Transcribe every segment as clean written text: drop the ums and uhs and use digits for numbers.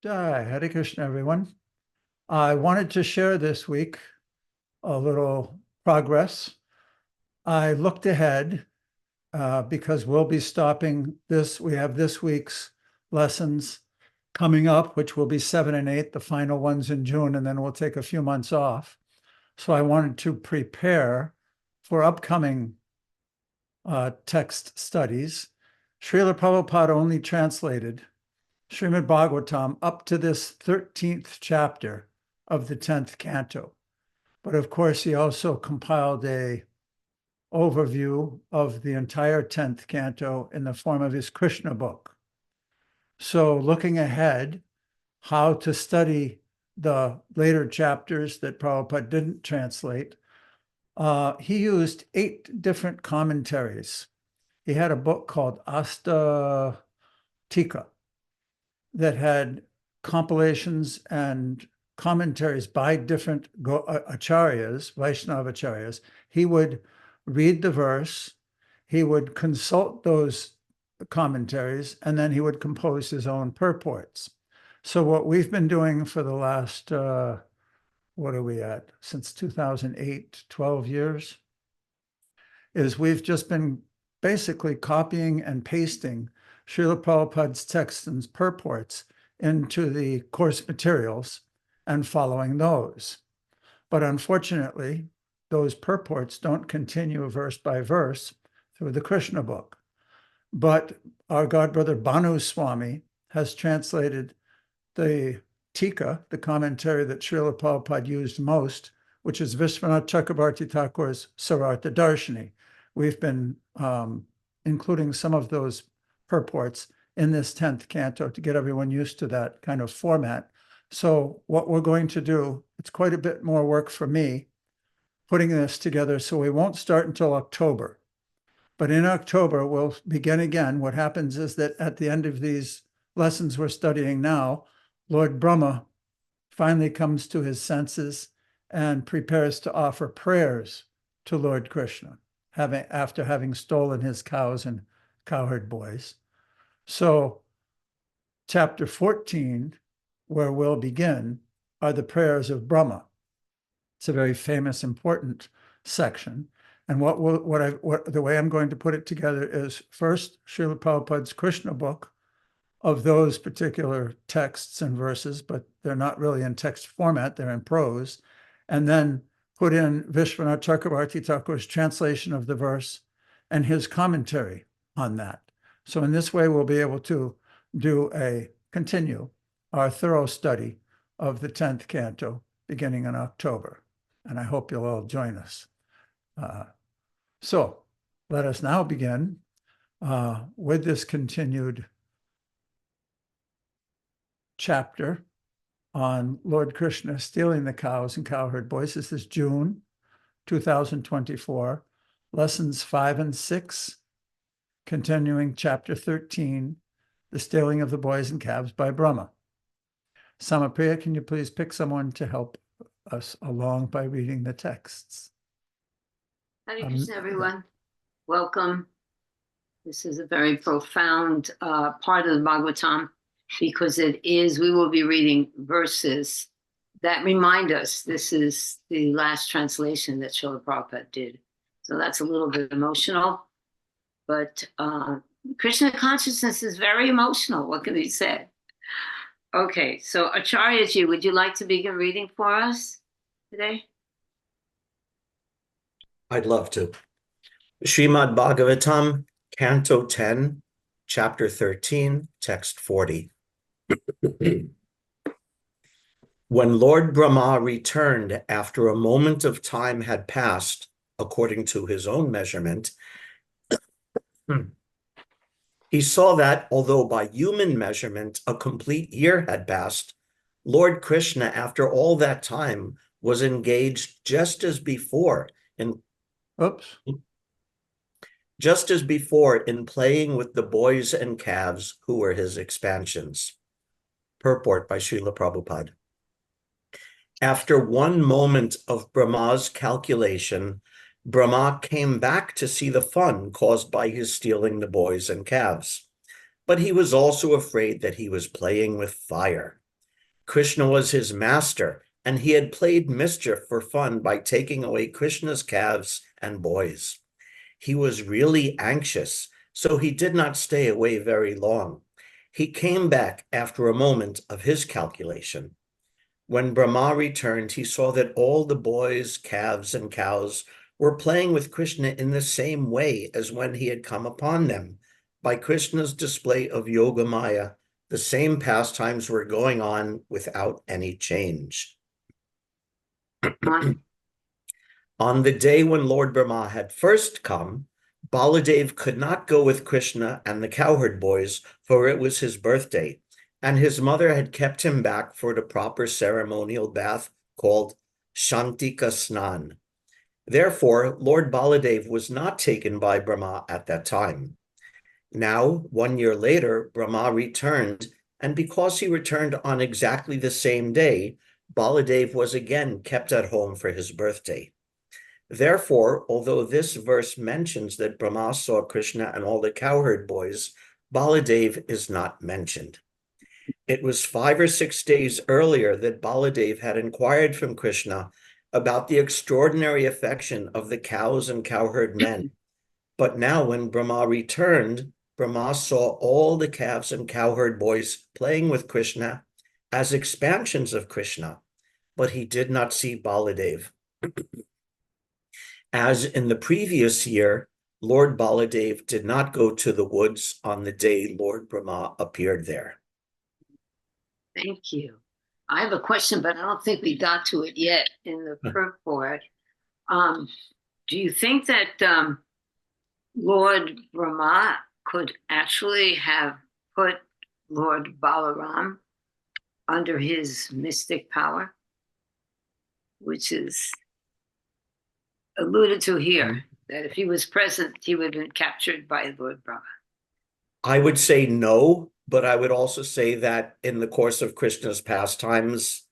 Hare Krishna, everyone. I wanted to share this week a little progress. I looked ahead because we'll be stopping this. We have this week's lessons coming up, which will be 7 and 8, the final ones in June, and then we'll take a few months off. So I wanted to prepare for upcoming text studies. Srila Prabhupada only translated Srimad Bhagavatam up to this 13th chapter of the 10th canto. But of course, he also compiled a overview of the entire 10th canto in the form of his Krishna book. So looking ahead, how to study the later chapters that Prabhupada didn't translate, he used 8 different commentaries. He had a book called Asta Tika that had compilations and commentaries by different acharyas, Vaishnava acharyas. He would read the verse, he would consult those commentaries, and then he would compose his own purports. So what we've been doing for the last, what are we at, since 2008, 12 years, is we've just been basically copying and pasting Srila Prabhupada's texts and purports into the course materials and following those. But unfortunately, those purports don't continue verse by verse through the Krishna book. But our godbrother Bhanu Swami has translated the Tika, the commentary that Srila Prabhupada used most, which is Vishwanath Chakrabarti Thakur's Sarartha Darshini. We've been including some of those purports in this 10th canto to get everyone used to that kind of format. So what we're going to do, it's quite a bit more work for me putting this together, so we won't start until October. But in October, we'll begin again. What happens is that at the end of these lessons we're studying now, Lord Brahma finally comes to his senses and prepares to offer prayers to Lord Krishna, after having stolen his cows and cowherd boys. So chapter 14, where we'll begin, are the prayers of Brahma. It's a very famous, important section. And the way I'm going to put it together is first Srila Prabhupada's Krishna book of those particular texts and verses, but they're not really in text format, they're in prose, and then put in Vishwanath Chakrabarti Thakur's translation of the verse and his commentary on that. So in this way, we'll be able to continue our thorough study of the 10th canto beginning in October. And I hope you'll all join us. So let us now begin with this continued chapter on Lord Krishna stealing the cows and cowherd boys. This is June 2024, lessons 5 and 6, continuing chapter 13, the stealing of the boys and calves by Brahma. Samapriya, can you please pick someone to help us along by reading the texts? Hare Krishna, everyone. Welcome. This is a very profound part of the Bhagavatam, because we will be reading verses that remind us this is the last translation that Srila Prabhupada did. So that's a little bit emotional, but Krishna consciousness is very emotional. What can we say? Okay, so Acharyaji, would you like to begin reading for us today? I'd love to. Srimad Bhagavatam, Canto 10, Chapter 13, Text 40. When Lord Brahma returned after a moment of time had passed, according to his own measurement, he saw that, although by human measurement a complete year had passed, Lord Krishna, after all that time, was engaged just as before in playing with the boys and calves who were his expansions. Purport by Srila Prabhupada. After one moment of Brahma's calculation, Brahma came back to see the fun caused by his stealing the boys and calves. But he was also afraid that he was playing with fire. Krishna was his master, and he had played mischief for fun by taking away Krishna's calves and boys. He was really anxious, so he did not stay away very long. He came back after a moment of his calculation. When Brahma returned, he saw that all the boys, calves, and cows were playing with Krishna in the same way as when he had come upon them. By Krishna's display of Yoga Maya, the same pastimes were going on without any change. On the day when Lord Brahma had first come, Baladev could not go with Krishna and the cowherd boys, for it was his birthday, and his mother had kept him back for the proper ceremonial bath called Shantika Snan. Therefore, Lord Baladev was not taken by Brahma at that time. Now, 1 year later, Brahma returned, and because he returned on exactly the same day, Baladev was again kept at home for his birthday. Therefore, although this verse mentions that Brahma saw Krishna and all the cowherd boys, Baladev is not mentioned. It was 5 or 6 days earlier that Baladev had inquired from Krishna about the extraordinary affection of the cows and cowherd men. But now when Brahma returned, Brahma saw all the calves and cowherd boys playing with Krishna as expansions of Krishna, but he did not see Baladev. As in the previous year, Lord Baladev did not go to the woods on the day Lord Brahma appeared there. Thank you. I have a question, but I don't think we got to it yet in the purport. Do you think that Lord Brahma could actually have put Lord Balaram under his mystic power, which is alluded to here, that if he was present, he would have been captured by Lord Brahma? I would say no, but I would also say that in the course of Krishna's pastimes,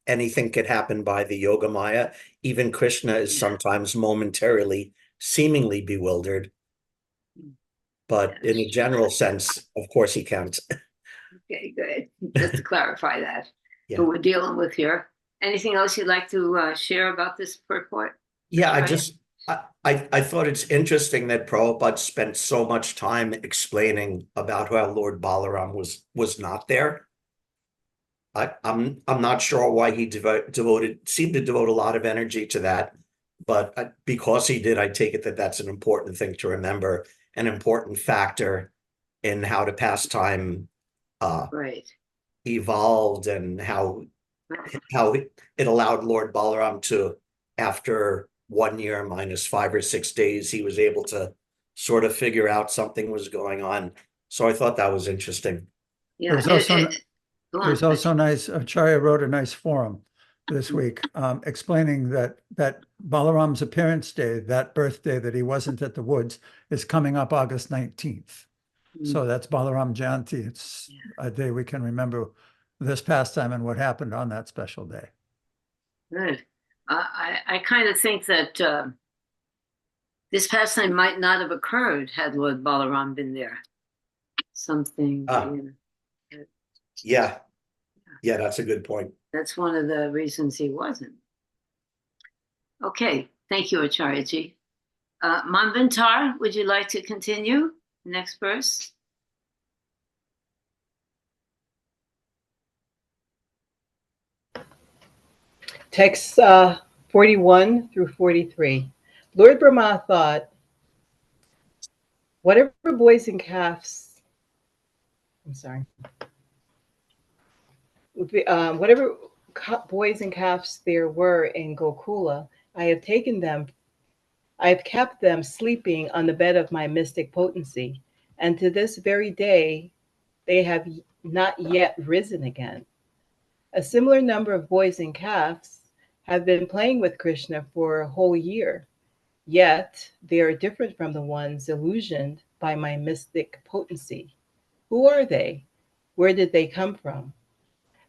anything could happen by the Yoga Maya. Even Krishna is sometimes momentarily, seemingly bewildered. But in a general sense, of course, he can't. Okay, good. Just to clarify that. Yeah. Who we're dealing with here. Anything else you'd like to share about this purport? Yeah, I thought it's interesting that Prabhupada spent so much time explaining about how Lord Balaram was not there. I'm not sure why he seemed to devote a lot of energy to that, but because he did, I take it that that's an important thing to remember, an important factor in how the pastime Right. evolved and how it allowed Lord Balaram to, after 1 year minus 5 or 6 days, he was able to sort of figure out something was going on. So I thought that was interesting. Yeah. It was also nice. Acharya wrote a nice forum this week explaining that Balaram's appearance day, that birthday that he wasn't at the woods, is coming up August 19th. So that's Balaram Jayanti. It's a day we can remember this pastime and what happened on that special day. Good. I kind of think that this pastime might not have occurred had Lord Balaram been there. Something. Yeah, that's a good point. That's one of the reasons he wasn't. Okay, thank you, Acharyaji. Manvantar, would you like to continue? Next verse. Text 41 through 43. Lord Brahma thought, whatever boys and calves, whatever boys and calves there were in Gokula, I have kept them sleeping on the bed of my mystic potency, and to this very day, they have not yet risen again. A similar number of boys and calves have been playing with Krishna for a whole year, yet they are different from the ones illusioned by my mystic potency. Who are they? Where did they come from?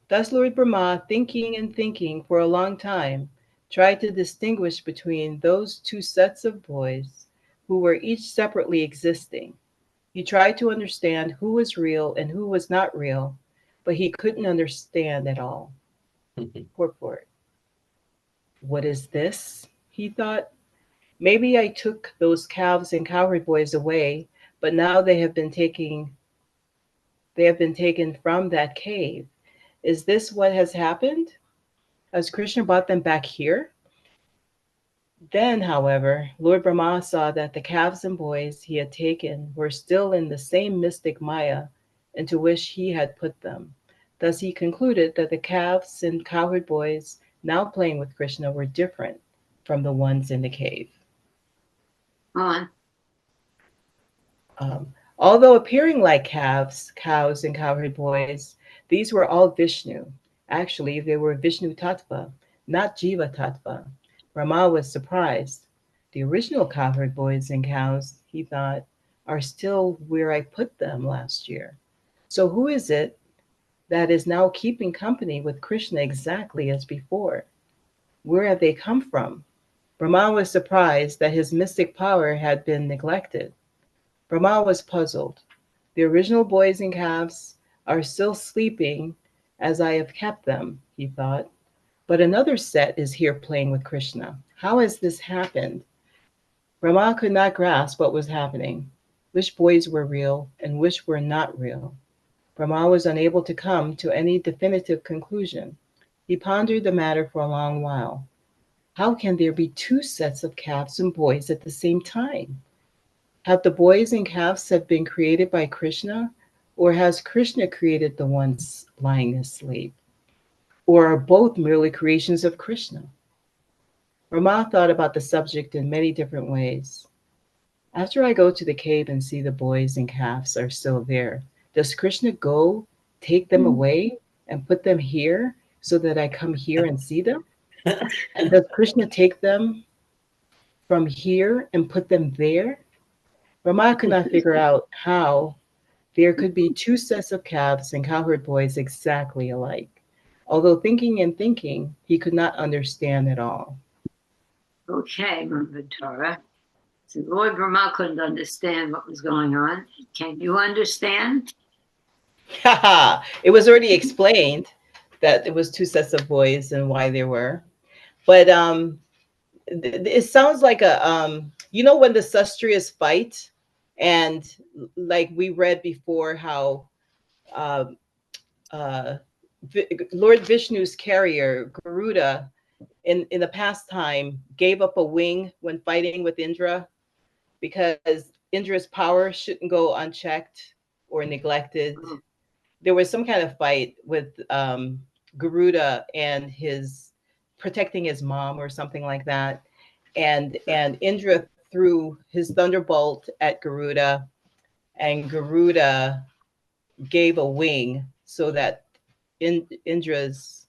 Thus Lord Brahma, thinking and thinking for a long time, tried to distinguish between those two sets of boys who were each separately existing. He tried to understand who was real and who was not real, but he couldn't understand at all. Purport. What is this? He thought. Maybe I took those calves and cowherd boys away, but now they have been taken from that cave. Is this what has happened? Has Krishna brought them back here? Then, however, Lord Brahma saw that the calves and boys he had taken were still in the same mystic Maya into which he had put them. Thus he concluded that the calves and cowherd boys now playing with Krishna were different from the ones in the cave. On. Although appearing like calves, cows, and cowherd boys, these were all Vishnu. Actually, they were Vishnu Tattva, not Jiva Tattva. Brahma was surprised. The original cowherd boys and cows, he thought, are still where I put them last year. So who is it that is now keeping company with Krishna exactly as before? Where have they come from? Brahma was surprised that his mystic power had been neglected. Brahma was puzzled. The original boys and calves are still sleeping as I have kept them, he thought. But another set is here playing with Krishna. How has this happened? Brahma could not grasp what was happening, which boys were real and which were not real. Brahma was unable to come to any definitive conclusion. He pondered the matter for a long while. How can there be two sets of calves and boys at the same time? Have the boys and calves have been created by Krishna, or has Krishna created the ones lying asleep? Or are both merely creations of Krishna? Brahma thought about the subject in many different ways. After I go to the cave and see the boys and calves are still there, does Krishna go take them away and put them here so that I come here and see them? And does Krishna take them from here and put them there? Brahma could not figure out how there could be two sets of calves and cowherd boys exactly alike. Although thinking and thinking, he could not understand at all. Okay, Manvatara. So Lord Brahma couldn't understand what was going on. Can you understand? It was already explained that it was two sets of boys and why they were. But it sounds like a, when the Sastrias fight, and like we read before how Lord Vishnu's carrier, Garuda, in the past time, gave up a wing when fighting with Indra because Indra's power shouldn't go unchecked or neglected. There was some kind of fight with Garuda and his protecting his mom or something like that. And Indra threw his thunderbolt at Garuda, and Garuda gave a wing so that Indra's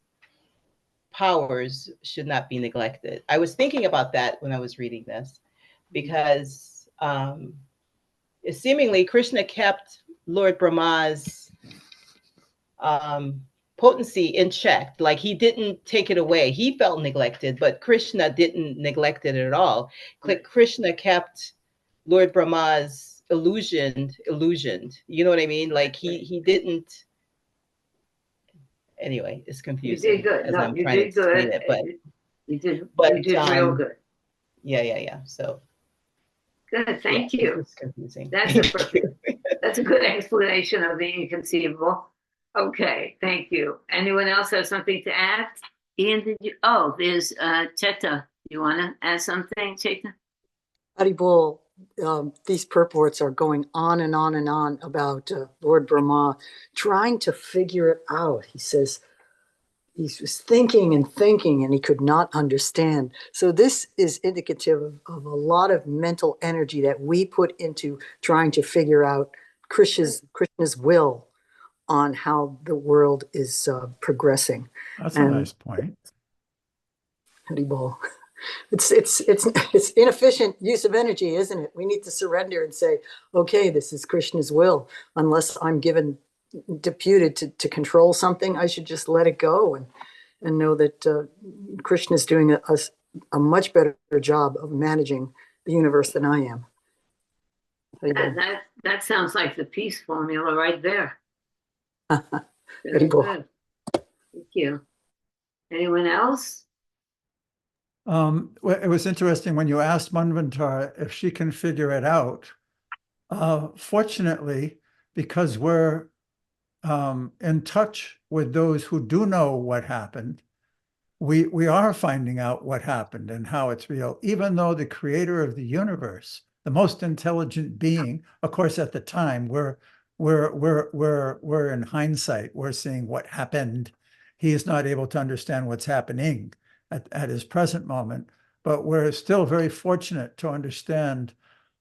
powers should not be neglected. I was thinking about that when I was reading this, because seemingly Krishna kept Lord Brahma's potency in check. Like he didn't take it away. He felt neglected, but Krishna didn't neglect it at all. Krishna kept Lord Brahma's illusioned. You know what I mean? Like he didn't. Anyway, it's confusing. You did good. No, you did good. You did real good. Yeah. So good. Thank you. It's confusing. That's a good explanation of the inconceivable. Okay, thank you. Anyone else have something to add? Ian, did you? Oh, there's Cheta. You want to add something, Cheta? Haribol, these purports are going on and on and on about Lord Brahma trying to figure it out. He says he was thinking and thinking and he could not understand. So this is indicative of a lot of mental energy that we put into trying to figure out Krishna's will on how the world is progressing. That's a nice point. Haribol. It's inefficient use of energy, isn't it? We need to surrender and say, okay, this is Krishna's will. Unless I'm deputed to control something, I should just let it go and know that Krishna's doing a much better job of managing the universe than I am. That sounds like the peace formula right there. Very Haribol. good. Thank you. Anyone else? It was interesting when you asked Manvantar if she can figure it out. Fortunately, because we're in touch with those who do know what happened, we are finding out what happened and how it's real, even though the creator of the universe, the most intelligent being, of course, at the time, we're in hindsight, we're seeing what happened. He is not able to understand what's happening at his present moment, but we're still very fortunate to understand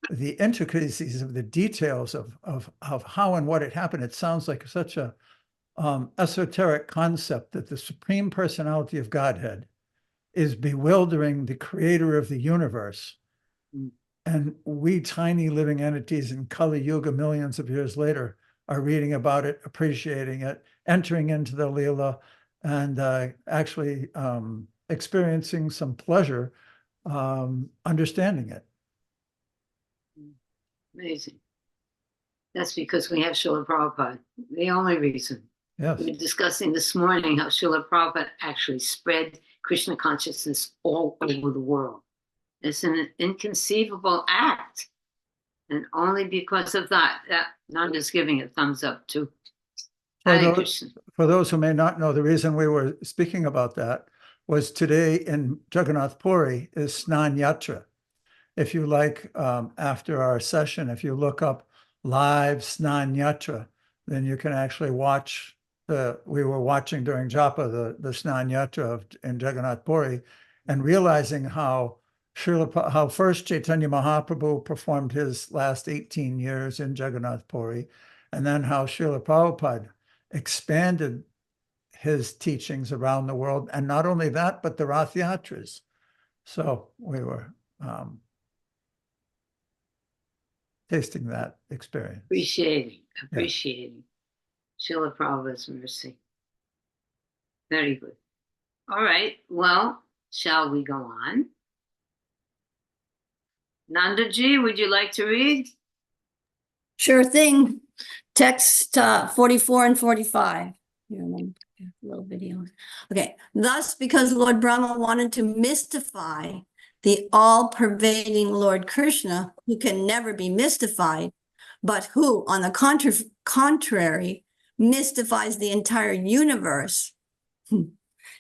the intricacies of the details of how and what had happened. It sounds like such a esoteric concept that the Supreme Personality of Godhead is bewildering the creator of the universe. Mm. And we tiny living entities in Kali Yuga millions of years later are reading about it, appreciating it, entering into the Leela, and actually experiencing some pleasure understanding it. Amazing. That's because we have Srila Prabhupada. The only reason. Yes. We were discussing this morning how Srila Prabhupada actually spread Krishna consciousness all over the world. It's an inconceivable act. And only because of that, I'm just giving a thumbs up to Hare Krishna. For those who may not know, the reason we were speaking about that was today in Jagannath Puri is Snan Yatra. If you like, after our session, if you look up live Snan Yatra, then you can actually watch we were watching during Japa, the Snan Yatra in Jagannath Puri, and realizing how first Chaitanya Mahaprabhu performed his last 18 years in Jagannath Puri, and then how Srila Prabhupada expanded his teachings around the world. And not only that, but the Rath Yatras. So we were tasting that experience. Appreciating Srila Prabhupada's mercy. Very good. All right. Well, shall we go on? Nandaji, would you like to read? Sure thing. Text 44 and 45. Here, let me get a little video. Okay. Thus, because Lord Brahma wanted to mystify the all-pervading Lord Krishna, who can never be mystified, but who, on the contrary, mystifies the entire universe,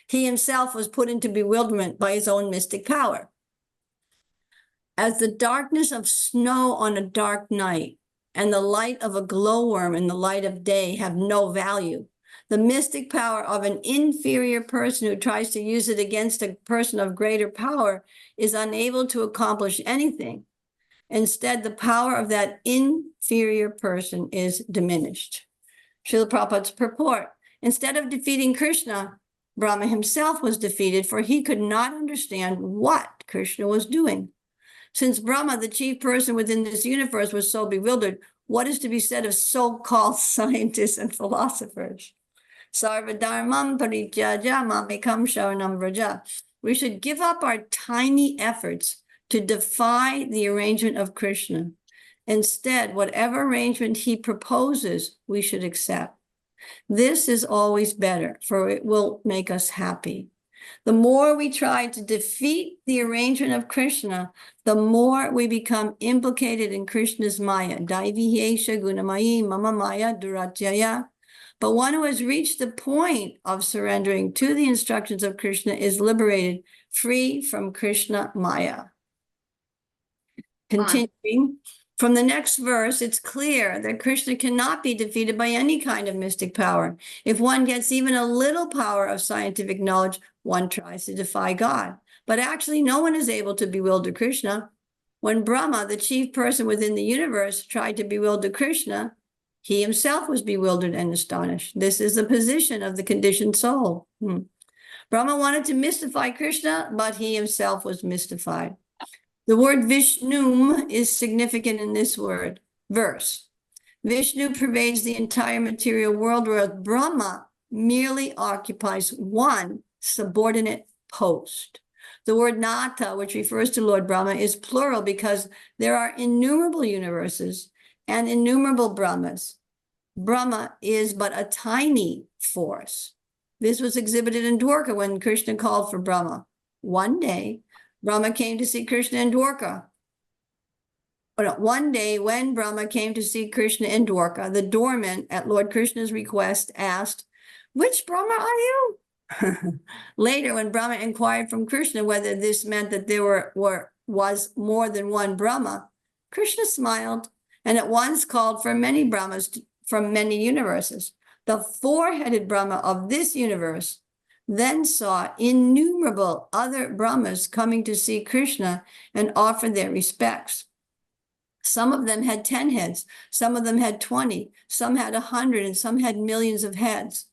he himself was put into bewilderment by his own mystic power. As the darkness of snow on a dark night and the light of a glowworm in the light of day have no value, the mystic power of an inferior person who tries to use it against a person of greater power is unable to accomplish anything. Instead, the power of that inferior person is diminished. Srila Prabhupada's purport. Instead of defeating Krishna, Brahma himself was defeated, for he could not understand what Krishna was doing. Since Brahma, the chief person within this universe, was so bewildered, what is to be said of so-called scientists and philosophers? Sarvadharmam parityaja mamekam sharanam vraja. We should give up our tiny efforts to defy the arrangement of Krishna. Instead, whatever arrangement he proposes, we should accept. This is always better, for it will make us happy. The more we try to defeat the arrangement of Krishna, the more we become implicated in Krishna's Maya. Daivihesha gunamayi mama maya duratyaya. But one who has reached the point of surrendering to the instructions of Krishna is liberated, free from Krishna Maya. Continuing from the next verse, it's clear that Krishna cannot be defeated by any kind of mystic power. If one gets even a little power of scientific knowledge, one tries to defy God. But actually, no one is able to bewilder Krishna. When Brahma, the chief person within the universe, tried to bewilder Krishna, he himself was bewildered and astonished. This is the position of the conditioned soul. Brahma wanted to mystify Krishna, but he himself was mystified. The word Vishnum is significant in this verse. Vishnu pervades the entire material world, whereas Brahma merely occupies one subordinate post. The word Nata, which refers to Lord Brahma, is plural because there are innumerable universes and innumerable Brahmas. Brahma is but a tiny force. This was exhibited in Dwarka when Krishna called for Brahma. One day, Brahma came to see Krishna in Dwarka. One day, when Brahma came to see Krishna in Dwarka, the doorman, at Lord Krishna's request, asked, "Which Brahma are you?" Later, when Brahma inquired from Krishna whether this meant that there was more than one Brahma, Krishna smiled and at once called for many Brahmas from many universes. The four-headed Brahma of this universe then saw innumerable other Brahmas coming to see Krishna and offer their respects. Some of them had 10 heads, some of them had 20, some had 100, and some had millions of heads.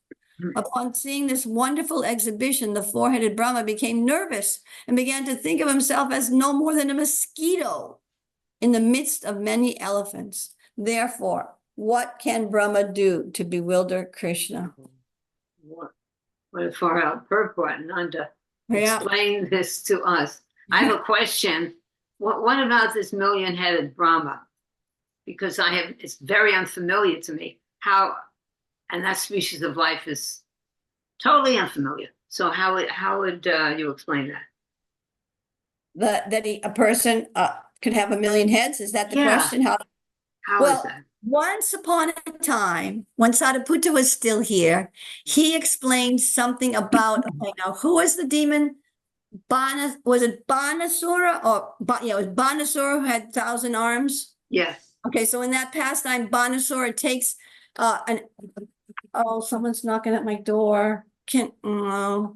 Upon seeing this wonderful exhibition, the four-headed Brahma became nervous and began to think of himself as no more than a mosquito in the midst of many elephants. Therefore, what can Brahma do to bewilder Krishna? What a far out purport, Nanda. Yeah. Explain this to us. I have a question. What about this million-headed Brahma? Because it's very unfamiliar to me. And that species of life is totally unfamiliar. So how would you explain that? That a person could have a million heads? Is that the Yeah. question? How Well, is that? Once upon a time, when Sariputta was still here, he explained something about, okay, now who was the demon? Was it Banasura it was Banasura who had 1,000 arms? Yes. Okay, so in that pastime, Banasura takes someone's knocking at my door. All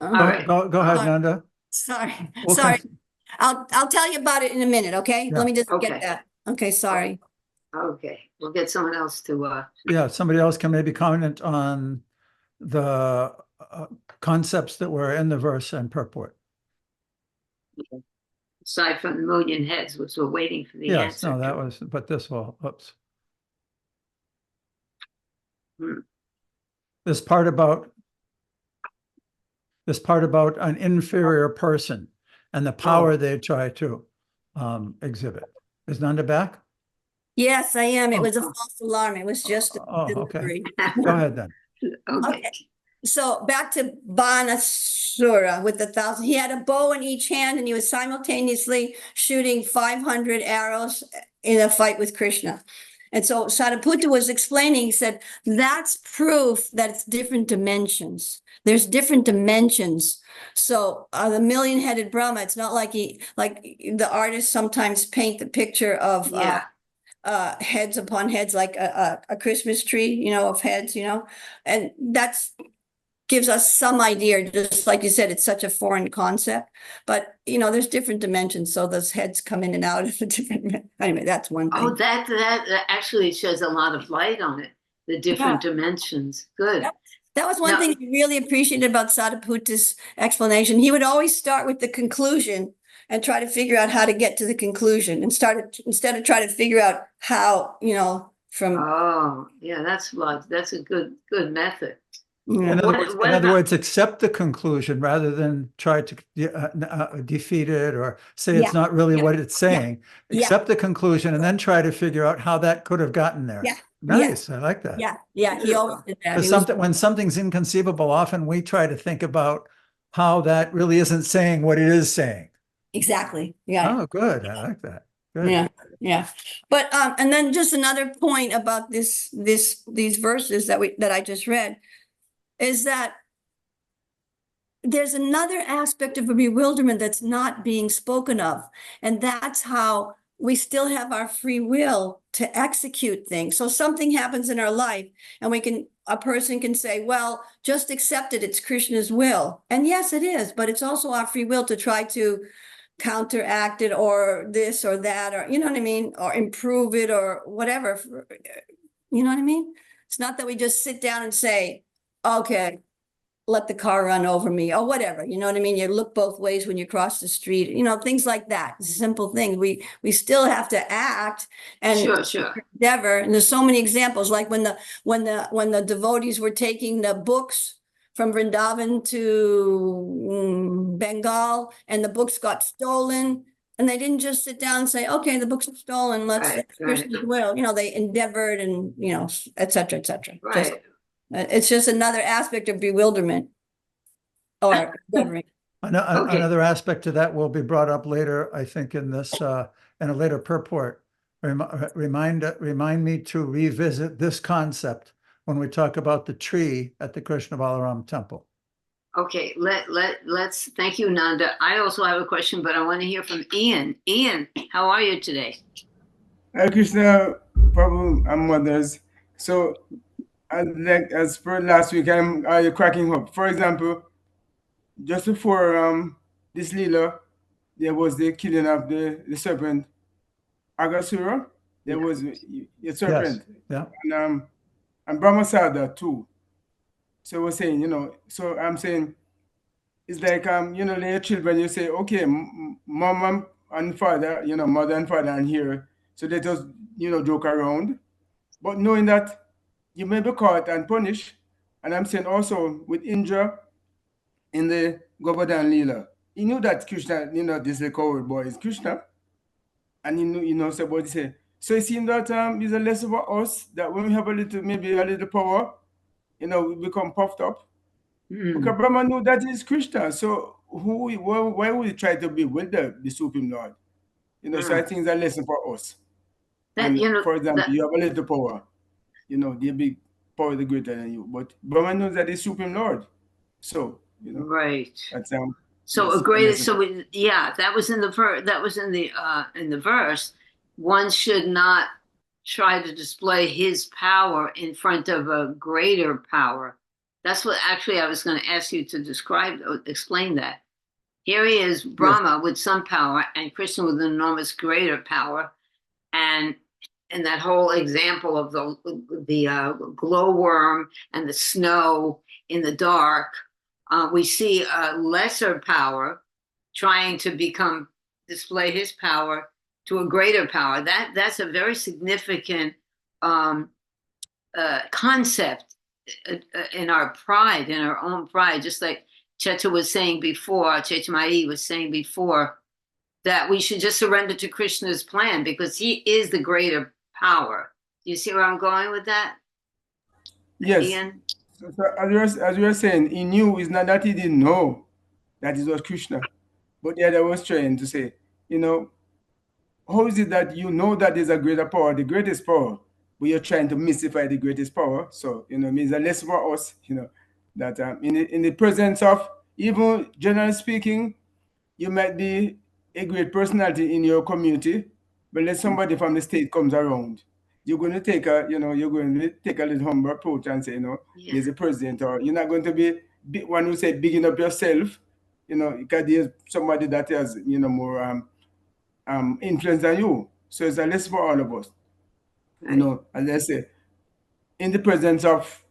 right. Go ahead, Sorry. Nanda. Sorry, We'll sorry. con- I'll tell you about it in a minute, okay? Yeah. Let me just Okay. get that. Okay, sorry. Okay. We'll get someone else to Yeah, somebody else can maybe comment on the concepts that were in the verse and purport. aside from the million heads, which we're waiting for the Yes, answer. no, that to. was, but this will, oops. Hmm. This part about an inferior person and the power they try to exhibit. Is Nanda back? Yes, I am. It Oh. was a false alarm. It was just a Oh, okay. delivery. Go ahead then. Okay. So back to Banasura with the 1,000. He had a bow in each hand and he was simultaneously shooting 500 arrows in a fight with Krishna. And so Sariputta was explaining, he said, that's proof that it's different dimensions. There's different dimensions. So the million-headed Brahma, it's not like the artists sometimes paint the picture of Yeah. heads upon heads, like a Christmas tree, of heads, and gives us some idea, just like you said, it's such a foreign concept, but there's different dimensions. So those heads come in and out of the different, anyway, that's one thing. Oh, that actually sheds a lot of light on it. The different dimensions. Good. Yep. That was one Now- thing I really appreciated about Sariputta's explanation. He would always start with the conclusion and try to figure out how to get to the conclusion instead of trying to figure out how, from. Oh, yeah, that's a good method. In What- other words, what about- accept the conclusion rather than try to defeat it or say it's Yeah. not really Yeah. what it's saying. Yeah. Accept the conclusion and then try to figure out how that could have gotten there. Yeah. Nice. I like that. Yeah, he always did that. Because when something's inconceivable, often we try to think about how that really isn't saying what it is saying. Exactly. Yeah. Oh, good. I like that. Good. Yeah. But and then just another point about these verses that I just read is that there's another aspect of a bewilderment that's not being spoken of, and that's how we still have our free will to execute things. So something happens in our life and a person can say, well, just accept it. It's Krishna's will. And yes, it is, but it's also our free will to try to counteract it or this or that, or, you know what I mean? Or improve it or whatever. You know what I mean? It's not that we just sit down and say, okay, let the car run over me or whatever. You know what I mean? You look both ways when you cross the street, things like that. Simple things. We still have to act and Sure. endeavor. And there's so many examples, like when the devotees were taking the books from Vrindavan to Bengal and the books got stolen. And they didn't just sit down and say, okay, the books are stolen, let's Right, Krishna's right. will. They endeavored and, et cetera, et cetera. Right. It's just another aspect of bewilderment. Or endeavoring. Okay. Another aspect to that will be brought up later, I think, in this, in a later purport. Remind me to revisit this concept when we talk about the tree at the Krishna Balaram temple. Okay, let's thank you, Nanda. I also have a question, but I want to hear from Ian. Ian, how are you today? Hare Krishna, Prabhu and mothers. So, as per last week, I'm cracking up. For example, just before this Leela, there was the killing of the serpent Agasura. There Yeah. was a serpent, Yeah. and Brahma saw that too. So we're saying, so I'm saying it's like their children. You say, okay, mom and father, mother and father are here, so they just joke around, but knowing that you may be caught and punished. And I'm saying also with Indra in the Govardhan Leela, he knew that Krishna, this little coward boy is Krishna, and he knew, so what he say. So it seems that it's a lesson for us that when we have maybe a little power, we become puffed up. Hmm. Because Brahma knew that is Krishna. So why would he try to be with the Supreme Lord? So I think it's a lesson for us. That And you know for example, that, you have a little power, the big power is greater than you. But Brahma knows that he's Supreme Lord. So, right. that's So yes, a great. lesson. So that was in the that was in the verse. One should not try to display his power in front of a greater power. That's what actually I was going to ask you to explain that. Here he is, Brahma with some power, and Krishna with an enormous greater power, and that whole example of the glowworm and the snow in the dark, we see a lesser power trying to display his power to a greater power. That's a very significant concept in our pride, in our own pride, just like Cheta was saying before, Chetamai was saying before, that we should just surrender to Krishna's plan because he is the greater power. Do you see where I'm going with that? Yes. Ian? So as you were saying, he knew, it's not that he didn't know that it was Krishna. But the other was trying to say, how is it that you know that there's a greater power, the greatest power, but you're trying to mystify the greatest power? So, it means a lesson for us, that in the presence of, even generally speaking, you might be a great personality in your community, but let somebody from the state comes around, you're going to take a little humble approach and say, there's a president, or you're not going to be one who say bigging up yourself, because there's somebody that has, more influence than you. So it's a lesson for all of us. Right. As I say, in the presence of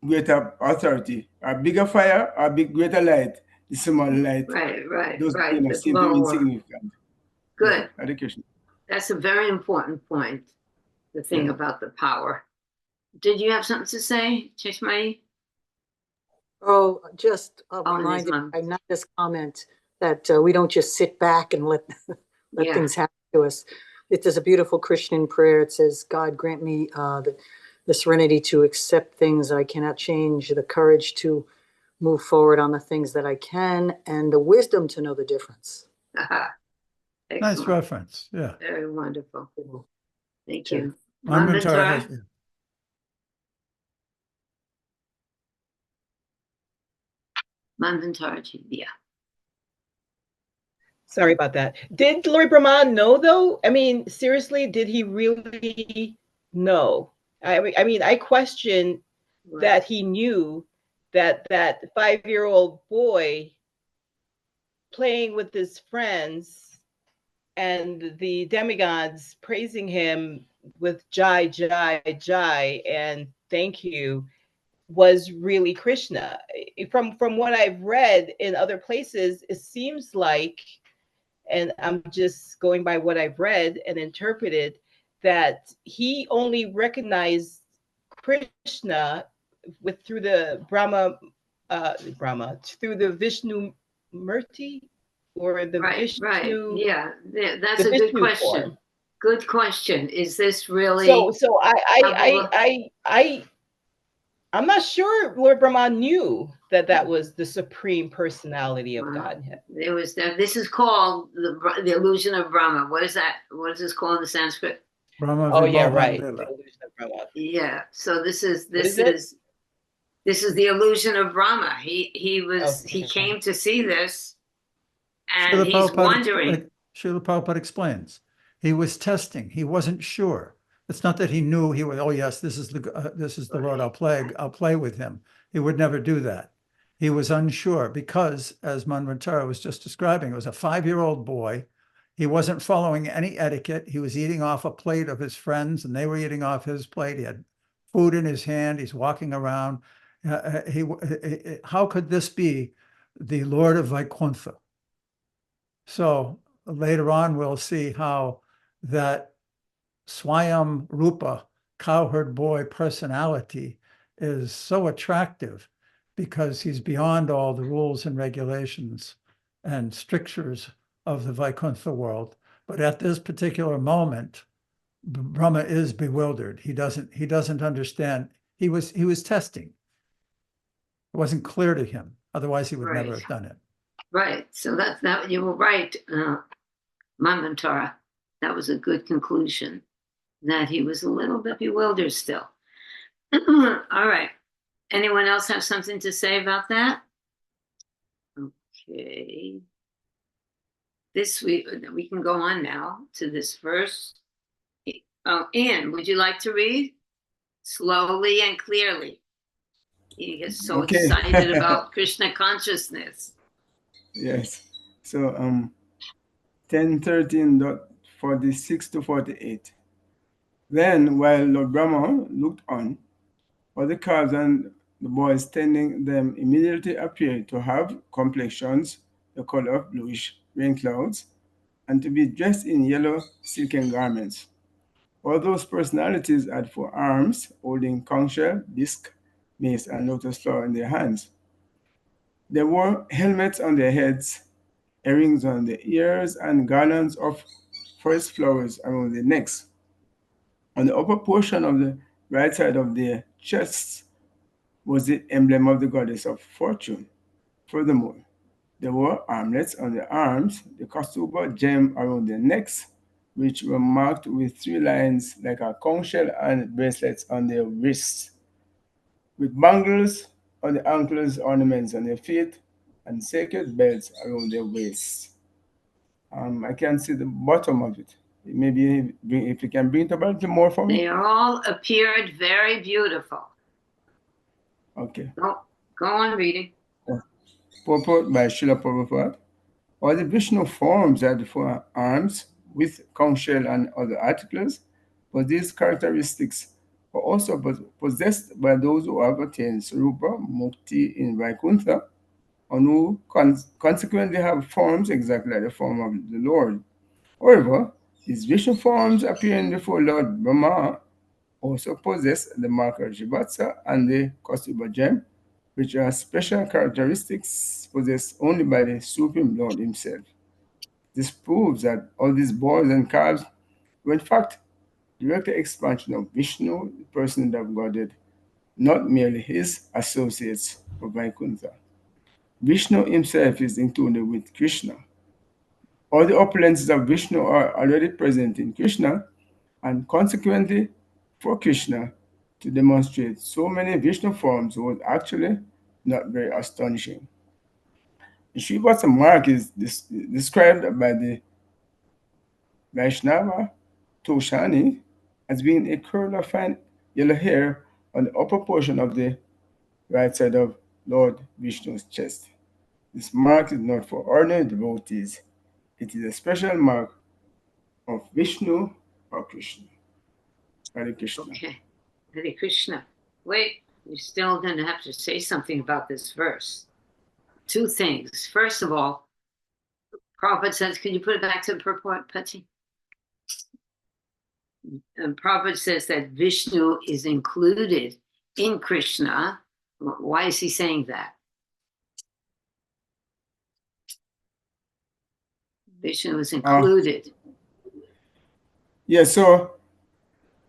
greater authority, a bigger fire, a greater light, the small light, Right. those It's seem to be lower. insignificant. Good. Yeah, education. That's a very important point, the thing about the power. Did you have something to say, Cheshmai? Oh, just Oh, reminded Nisman. by Nanda's comment that we don't just sit back and let Yeah. things happen to us. There's a beautiful Christian prayer. It says, God grant me the serenity to accept things I cannot change, the courage to move forward on the things that I can, and the wisdom to know the difference. Nice Excellent. reference. Yeah. Very wonderful. Thank Sure. you. Manvantara Manvantara? has- Manvantara, yeah. Sorry about that. Did Lord Brahma know though? I mean, seriously, did he really know? I mean, I question Right. that he knew that 5-year-old boy playing with his friends and the demigods praising him with Jai, Jai, Jai, and thank you was really Krishna. From what I've read in other places, it seems like, and I'm just going by what I've read and interpreted, that he only recognized Krishna through the Brahma through the Vishnu Murti, or the Right, right, Vishnu? yeah, that's The a good Vishnu question. form. Good question. Is this really? So Kabbalah? I'm not sure Lord Brahma knew that that was the supreme personality of Godhead. This is called the illusion of Brahma. What is that? What is this called in the Sanskrit? Brahma Oh yeah, Vibhovan right. Lila. The illusion of Brahma. Yeah. So this is What is it? the illusion of Brahma. He Okay. came to see this, and Srila he's Prabhupada, wondering. Srila Prabhupada explains. He was testing. He wasn't sure. It's not that he knew he was, oh yes, this is the Lord, I'll play with him. He would never do that. He was unsure because, as Manvantara was just describing, it was a 5-year-old boy. He wasn't following any etiquette. He was eating off a plate of his friends, and they were eating off his plate. He had food in his hand. He's walking around. How could this be the Lord of Vaikuntha? So later on, we'll see how that Swayam Rupa, cowherd boy personality, is so attractive because he's beyond all the rules and regulations and strictures of the Vaikuntha world. But at this particular moment, Brahma is bewildered. He doesn't understand. He was testing. It wasn't clear to him. Otherwise, he would never Right. have done it. Right. So that you were right, Manvantara. That was a good conclusion. That he was a little bit bewildered still. All right. Anyone else have something to say about that? Okay. This we can go on now to this verse. Oh, Anne, would you like to read slowly and clearly? You get so Okay. excited about Krishna consciousness. Yes. So 10:13.46 to 48. Then, while Lord Brahma looked on, all the calves and the boys tending them immediately appeared to have complexions the color of bluish rain clouds, and to be dressed in yellow silken garments. All those personalities had 4 arms, holding conch shell, disc, mace, and lotus flower in their hands. They wore helmets on their heads, earrings on their ears, and garlands of forest flowers around their necks. On the upper portion of the right side of their chests was the emblem of the goddess of fortune. Furthermore, there were armlets on their arms, the Kaustubha gem around their necks, which were marked with 3 lines like a conch shell, and bracelets on their wrists, with bangles on the ankles, ornaments on their feet, and sacred belts around their waists. I can't see the bottom of it. Maybe if you can bring it about more for me. They all appeared very beautiful. Okay. Go on reading. Purport by Srila Prabhupada. All the Vishnu forms had 4 arms with conch shell and other articles, but these characteristics are also possessed by those who have attained Sarupa Mukti in Vaikuntha, and who consequently have forms exactly like the form of the Lord. However, these Vishnu forms appearing before Lord Brahma also possess the mark of Jivatsa and the Kaustubha gem, which are special characteristics possessed only by the Supreme Lord himself. This proves that all these boys and calves were in fact direct expansion of Vishnu, the person of Godhead, not merely his associates of Vaikuntha. Vishnu himself is included with Krishna. All the opulences of Vishnu are already present in Krishna, and consequently, for Krishna to demonstrate so many Vishnu forms was actually not very astonishing. The Srivatsa mark is described by the Vaishnava Toshani as being a curl of fine yellow hair on the upper portion of the right side of Lord Vishnu's chest. This mark is not for ordinary devotees. It is a special mark of Vishnu or Krishna. Hare Krishna. Okay. Hare Krishna. Wait, you're still going to have to say something about this verse. 2 things. First of all, Prabhupada says, can you put it back to the purport, Patsy? And Prabhupada says that Vishnu is included in Krishna. Why is he saying that? Vishnu is included. Yeah, so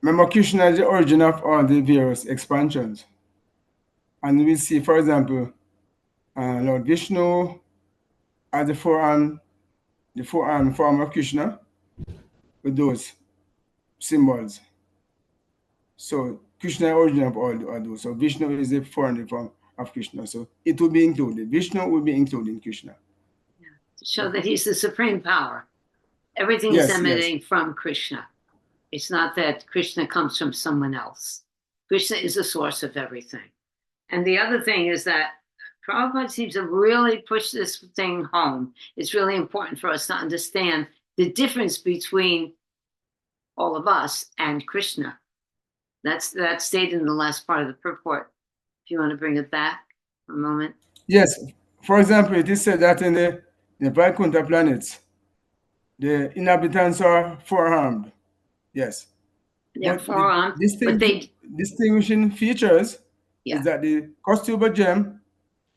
remember Krishna is the origin of all the various expansions. And we see, for example, Lord Vishnu as the forearm form of Krishna with those symbols. So Krishna is the origin of all those. So Vishnu is the forearm form of Krishna. So it will be included. Vishnu will be included in Krishna. To show that he's the supreme power. Everything Yes, is yes. emanating from Krishna. It's not that Krishna comes from someone else. Krishna is the source of everything. And the other thing is that Prabhupada seems to really push this thing home. It's really important for us to understand the difference between all of us and Krishna. That's stated in the last part of the purport. If you want to bring it back for a moment. Yes. For example, it is said that in the Vaikuntha planets, the inhabitants are four-armed. Yes. They're But the forearmed, but they, distinguishing features Yeah. is that the Kaustubha gem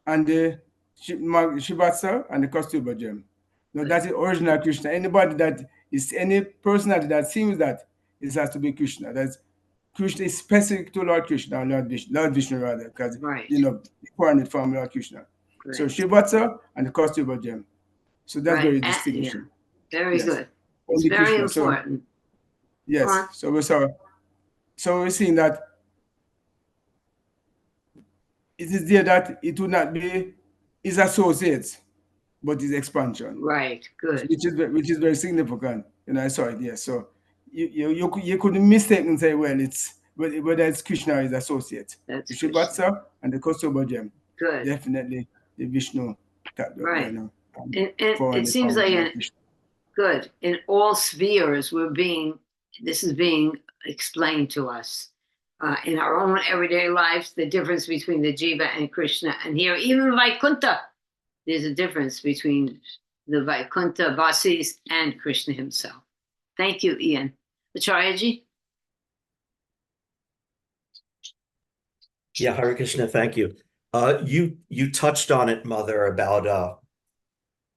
and the Shivatsa and the Kaustubha gem. No, that's the original Krishna. Anybody that is any personality that seems that it has to be Krishna. That's Krishna is specific to Lord Krishna, Lord Vishnu rather, because Right. the coordinate from Lord Krishna. Great. So Shivatsa and the Kaustubha gem. So that's Right. very And- distinguishing. very Yes. good. It's Only very Krishna. So, important. yes. Go on. So we're seeing that it is there that it would not be his associates, but his expansion, Right. Good. which is very significant. I saw it. Yes. So you couldn't mistake and say, well, it's whether it's Krishna or his associate. That's The Krishna. Shivatsa and the Kaustubha gem, Good. definitely the Vishnu. Right. And And it seems like good. In all spheres, this is being explained to us. In our own everyday lives, the difference between the Jiva and Krishna. And here, even Vaikuntha, there's a difference between the Vaikuntha Vasis and Krishna himself. Thank you, Ian. Acharyaji? Yeah, Hare Krishna, thank you. You touched on it, Mother,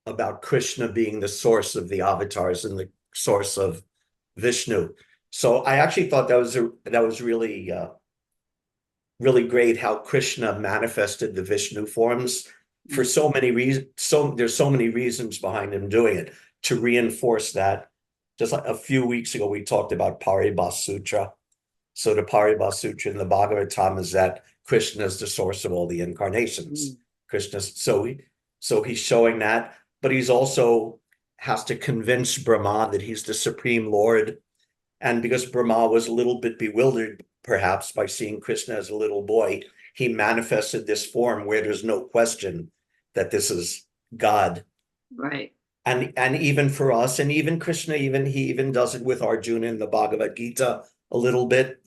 about Krishna being the source of the avatars and the source of Vishnu. So I actually thought that was really really great how Krishna manifested the Vishnu forms for so many reasons. There's so many reasons behind him doing it to reinforce that. Just like a few weeks ago, we talked about Paribhas Sutra. So the Paribhas Sutra in the Bhagavatam is that Krishna is the source of all the incarnations. Krishna, so he's showing that, but he's also has to convince Brahma that he's the Supreme Lord. And because Brahma was a little bit bewildered, perhaps, by seeing Krishna as a little boy, he manifested this form where there's no question that this is God. Right. And even for us, and even Krishna, he even does it with Arjuna in the Bhagavad Gita a little bit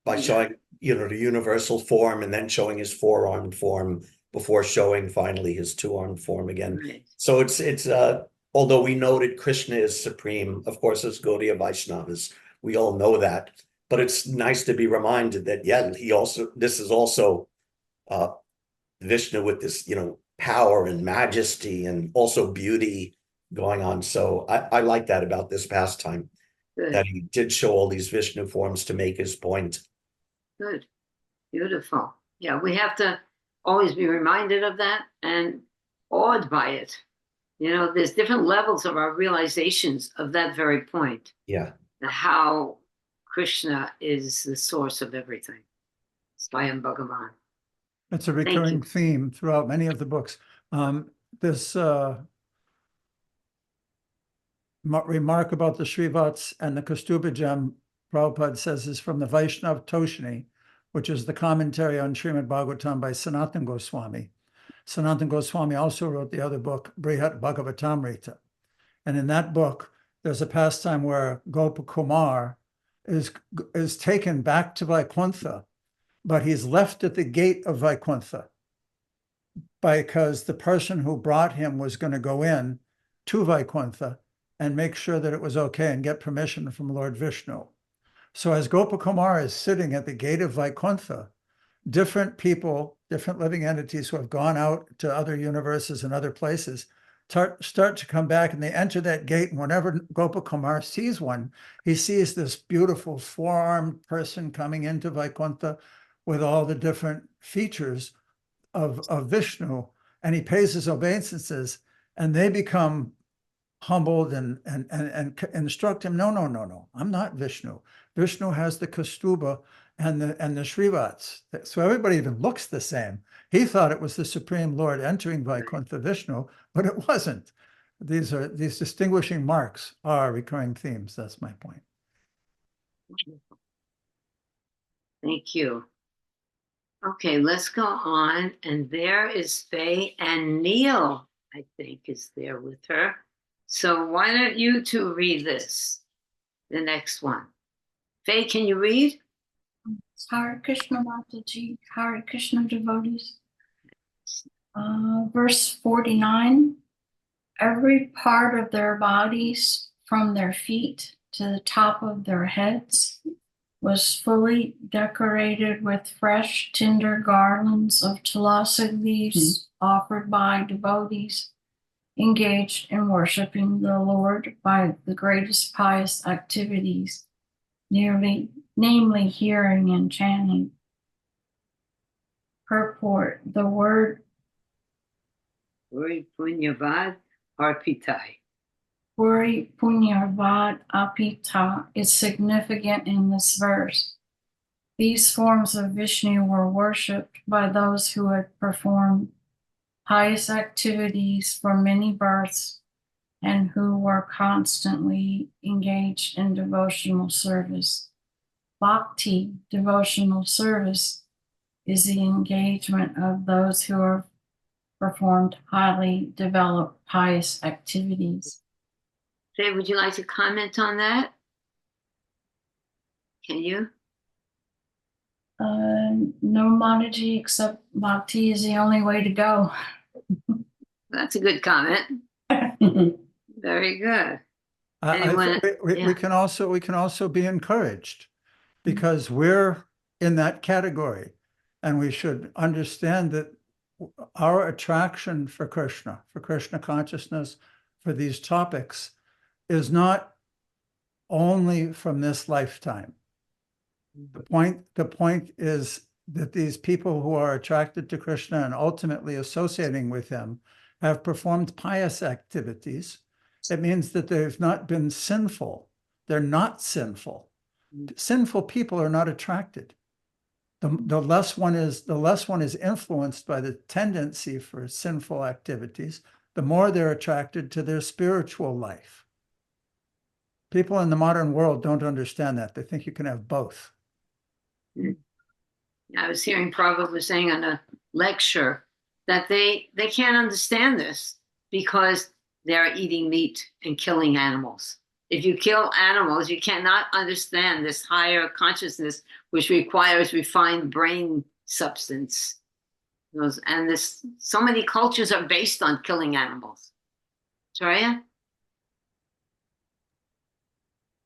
by showing, the universal form and then showing his four-armed form before showing finally his two-armed form again. Right. So it's although we know that Krishna is supreme, of course, as Gaudiya Vaishnavas, we all know that, but it's nice to be reminded that, this is also Vishnu with this, power and majesty and also beauty going on. So I like that about this pastime, Good. that he did show all these Vishnu forms to make his point. Good. Beautiful. Yeah, we have to always be reminded of that and awed by it. There's different levels of our realizations of that very point. Yeah. How Krishna is the source of everything. Swayam Bhagavan. It's a recurring theme throughout many of the books. This remark about the Srivats and the Kaustubha gem, Prabhupada says, is from the Vaishnav Toshni, which is the commentary on Srimad Bhagavatam by Sanatana Goswami. Sanatana Goswami also wrote the other book, Brihat Bhagavatamrita. And in that book, there's a pastime where Gopakumar is taken back to Vaikuntha, but he's left at the gate of Vaikuntha because the person who brought him was going to go in to Vaikuntha and make sure that it was okay and get permission from Lord Vishnu. So as Gopakumar is sitting at the gate of Vaikuntha, different people, different living entities who have gone out to other universes and other places start to come back, and they enter that gate, and whenever Gopakumar sees one, he sees this beautiful four-armed person coming into Vaikuntha with all the different features of Vishnu, and he pays his obeisances, and they become humbled and instruct him, no, I'm not Vishnu. Vishnu has the Kaustubha and the Srivats. So everybody even looks the same. He thought it was the Supreme Lord entering Vaikuntha Vishnu, but it wasn't. These distinguishing marks are recurring themes. That's my point. Thank you. Okay, let's go on. And there is Faye, and Neil, I think, is there with her. So why don't you two read this, the next one. Faye, can you read? Hare Krishna Mataji, Hare Krishna devotees. Verse 49, every part of their bodies, from their feet to the top of their heads, was fully decorated with fresh, tender garlands of tulasi leaves offered by devotees engaged in worshiping the Lord by the greatest pious activities, namely hearing and chanting. Purport: the word Puri Punyavad Arpitai. Puri Punyavad Apita is significant in this verse. These forms of Vishnu were worshipped by those who had performed pious activities for many births and who were constantly engaged in devotional service. Bhakti, devotional service, is the engagement of those who have performed highly developed pious activities. Faye, would you like to comment on that? Can you? No, Mataji, except Bhakti is the only way to go. That's a good comment. Very good. Anyone? We can also be encouraged, because we're in that category, and we should understand that our attraction for Krishna consciousness, for these topics, is not only from this lifetime. The point is that these people who are attracted to Krishna and ultimately associating with him have performed pious activities. It means that they've not been sinful. They're not sinful. Sinful people are not attracted. The less one is influenced by the tendency for sinful activities, the more they're attracted to their spiritual life. People in the modern world don't understand that. They think you can have both. I was hearing Prabhupada was saying on a lecture that they can't understand this because they're eating meat and killing animals. If you kill animals, you cannot understand this higher consciousness, which requires refined brain substance. And so many cultures are based on killing animals. Charya?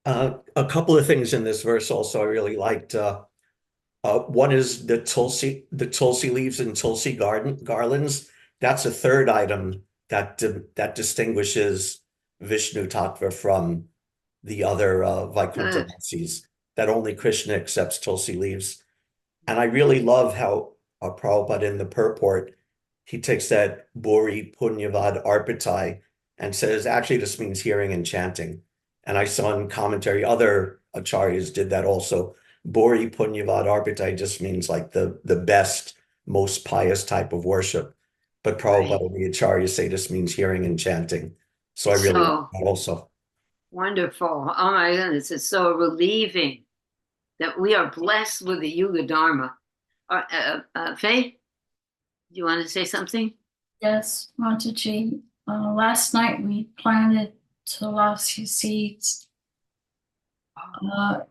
A couple of things in this verse also I really liked. One is the tulsi leaves and tulsi garlands. That's a third item that distinguishes Vishnu Tattva from the other Vaikuntha Vasis, that only Krishna accepts tulsi leaves. And I really love how Prabhupada in the purport, he takes that Buri Punyavad Arpitai and says, actually, this means hearing and chanting. And I saw in commentary, other acharyas did that also. Buri Punyavad Arpitai just means like the best, most pious type of worship. But Prabhupada and the acharyas say this means hearing and chanting. So I really like that also. Wonderful. Oh my goodness, it's so relieving that we are blessed with the Yuga Dharma. Faye, do you want to say something? Yes, Mataji. Last night we planted tulasi seeds.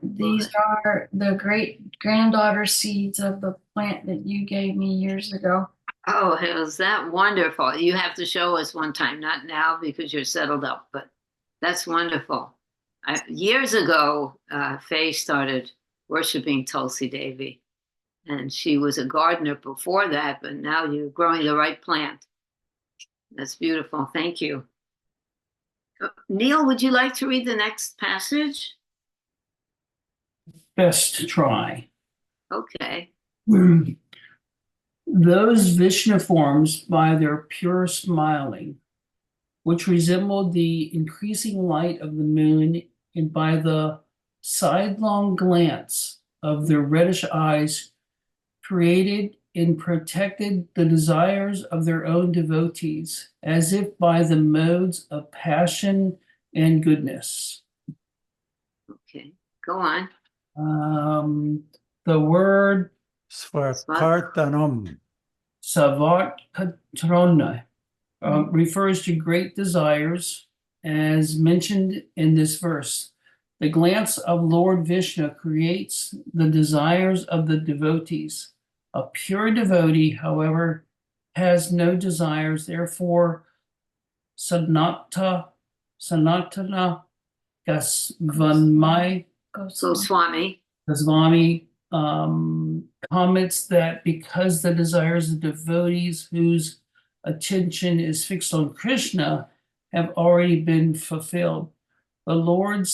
These are the great granddaughter seeds of the plant that you gave me years ago. Oh, is that wonderful? You have to show us one time, not now because you're settled up, but that's wonderful. Years ago, Faye started worshiping Tulsi Devi, and she was a gardener before that, but now you're growing the right plant. That's beautiful. Thank you. Neil, would you like to read the next passage? Best try. Okay. Those Vishnu forms by their pure smiling, which resembled the increasing light of the moon, and by the sidelong glance of their reddish eyes, created and protected the desires of their own devotees, as if by the modes of passion and goodness. Okay. Go on. The word Svarkartanam. Savat Katrona refers to great desires, as mentioned in this verse. The glance of Lord Vishnu creates the desires of the devotees. A pure devotee, however, has no desires. Therefore, Sanatana Gosvami So, Swami. Comments that because the desires of devotees whose attention is fixed on Krishna have already been fulfilled, the Lord's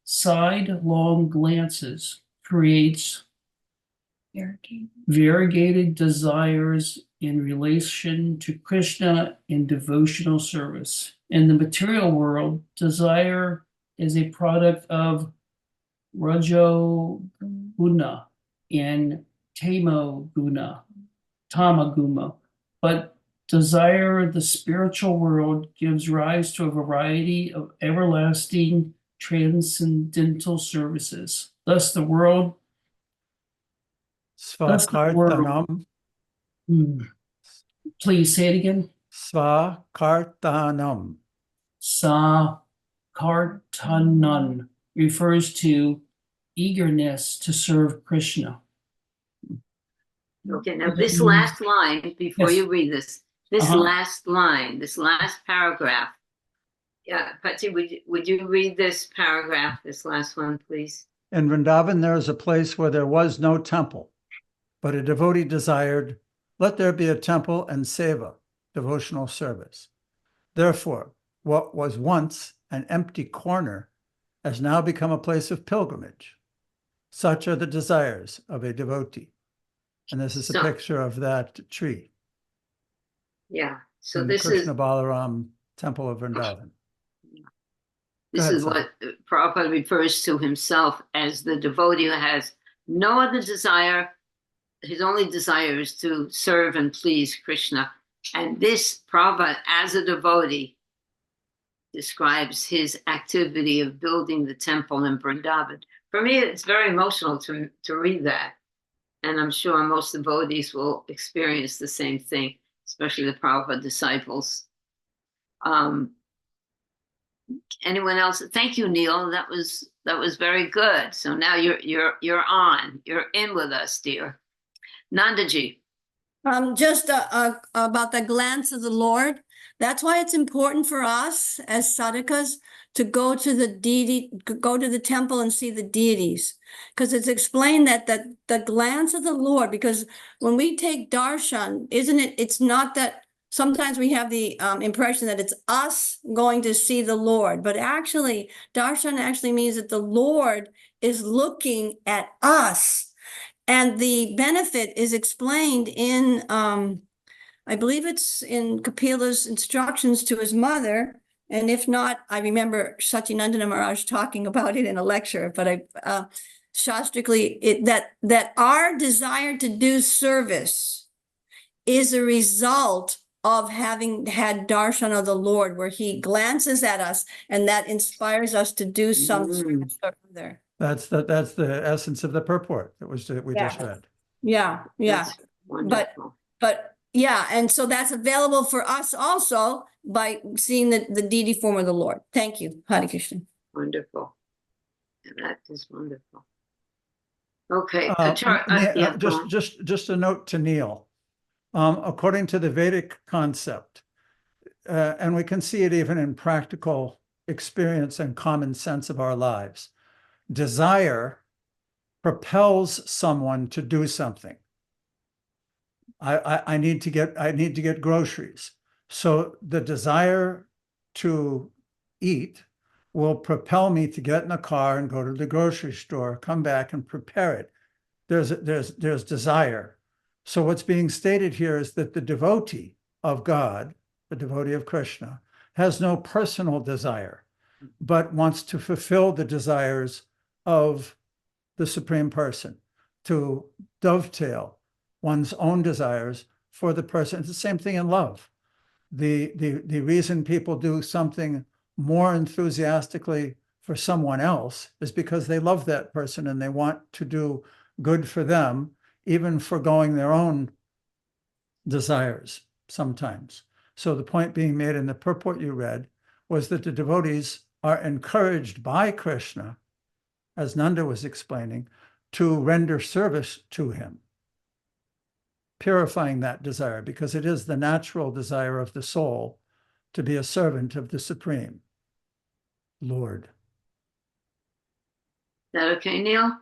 sidelong glances creates variegated desires in relation to Krishna in devotional service. In the material world, desire is a product of Rajo Guna and Tamaguna, but desire the spiritual world gives rise to a variety of everlasting transcendental services. Thus the world Svarkartanam. Please say it again. Svarkartanam. Sakartanan refers to eagerness to serve Krishna. Okay, now this last line, before Yes. you read this last line, this last paragraph. Yeah, Patsy, would you read this paragraph, this last one, please? In Vrindavan, there is a place where there was no temple, but a devotee desired, let there be a temple and seva, devotional service. Therefore, what was once an empty corner has now become a place of pilgrimage. Such are the desires of a devotee. And this is a So- picture of that tree Yeah, so in the this is Krishna Balaram Temple of Vrindavan. this ahead, is Sally. what Prabhupada refers to himself as the devotee who has no other desire. His only desire is to serve and please Krishna. And this Prabhupada, as a devotee, describes his activity of building the temple in Vrindavan. For me, it's very emotional to read that. And I'm sure most devotees will experience the same thing, especially the Prabhupada disciples. Anyone else? Thank you, Neil. That was very good. So now you're on. You're in with us, dear. Nandaji. Just about the glance of the Lord. That's why it's important for us as sadhakas to go to the deity, go to the temple and see the deities, because it's explained that the glance of the Lord. Because when we take darshan, isn't it? It's not that sometimes we have the impression that it's us going to see the Lord, but actually, darshan actually means that the Lord is looking at us. And the benefit is explained in, I believe it's in Kapila's instructions to his mother. And if not, I remember Satyanandana Maharaj talking about it in a lecture, but shastrically, that our desire to do service is a result of having had darshan of the Lord, where he glances at us and that inspires us to do something further. That's the essence of the purport that we just read. Yeah. That's wonderful. But yeah, and so that's available for us also by seeing the deity form of the Lord. Thank you, Hare Krishna. Wonderful. That is wonderful. Okay. Just a note to Neil. According to the Vedic concept, and we can see it even in practical experience and common sense of our lives, desire propels someone to do something. I need to get groceries. So the desire to eat will propel me to get in a car and go to the grocery store, come back and prepare it. There's desire. So what's being stated here is that the devotee of God, the devotee of Krishna, has no personal desire, but wants to fulfill the desires of the Supreme Person, to dovetail one's own desires for the person. It's the same thing in love. The reason people do something more enthusiastically for someone else is because they love that person and they want to do good for them, even forgoing their own desires sometimes. So the point being made in the purport you read was that the devotees are encouraged by Krishna, as Nanda was explaining, to render service to him, purifying that desire, because it is the natural desire of the soul to be a servant of the Supreme Lord. Is that okay, Neil?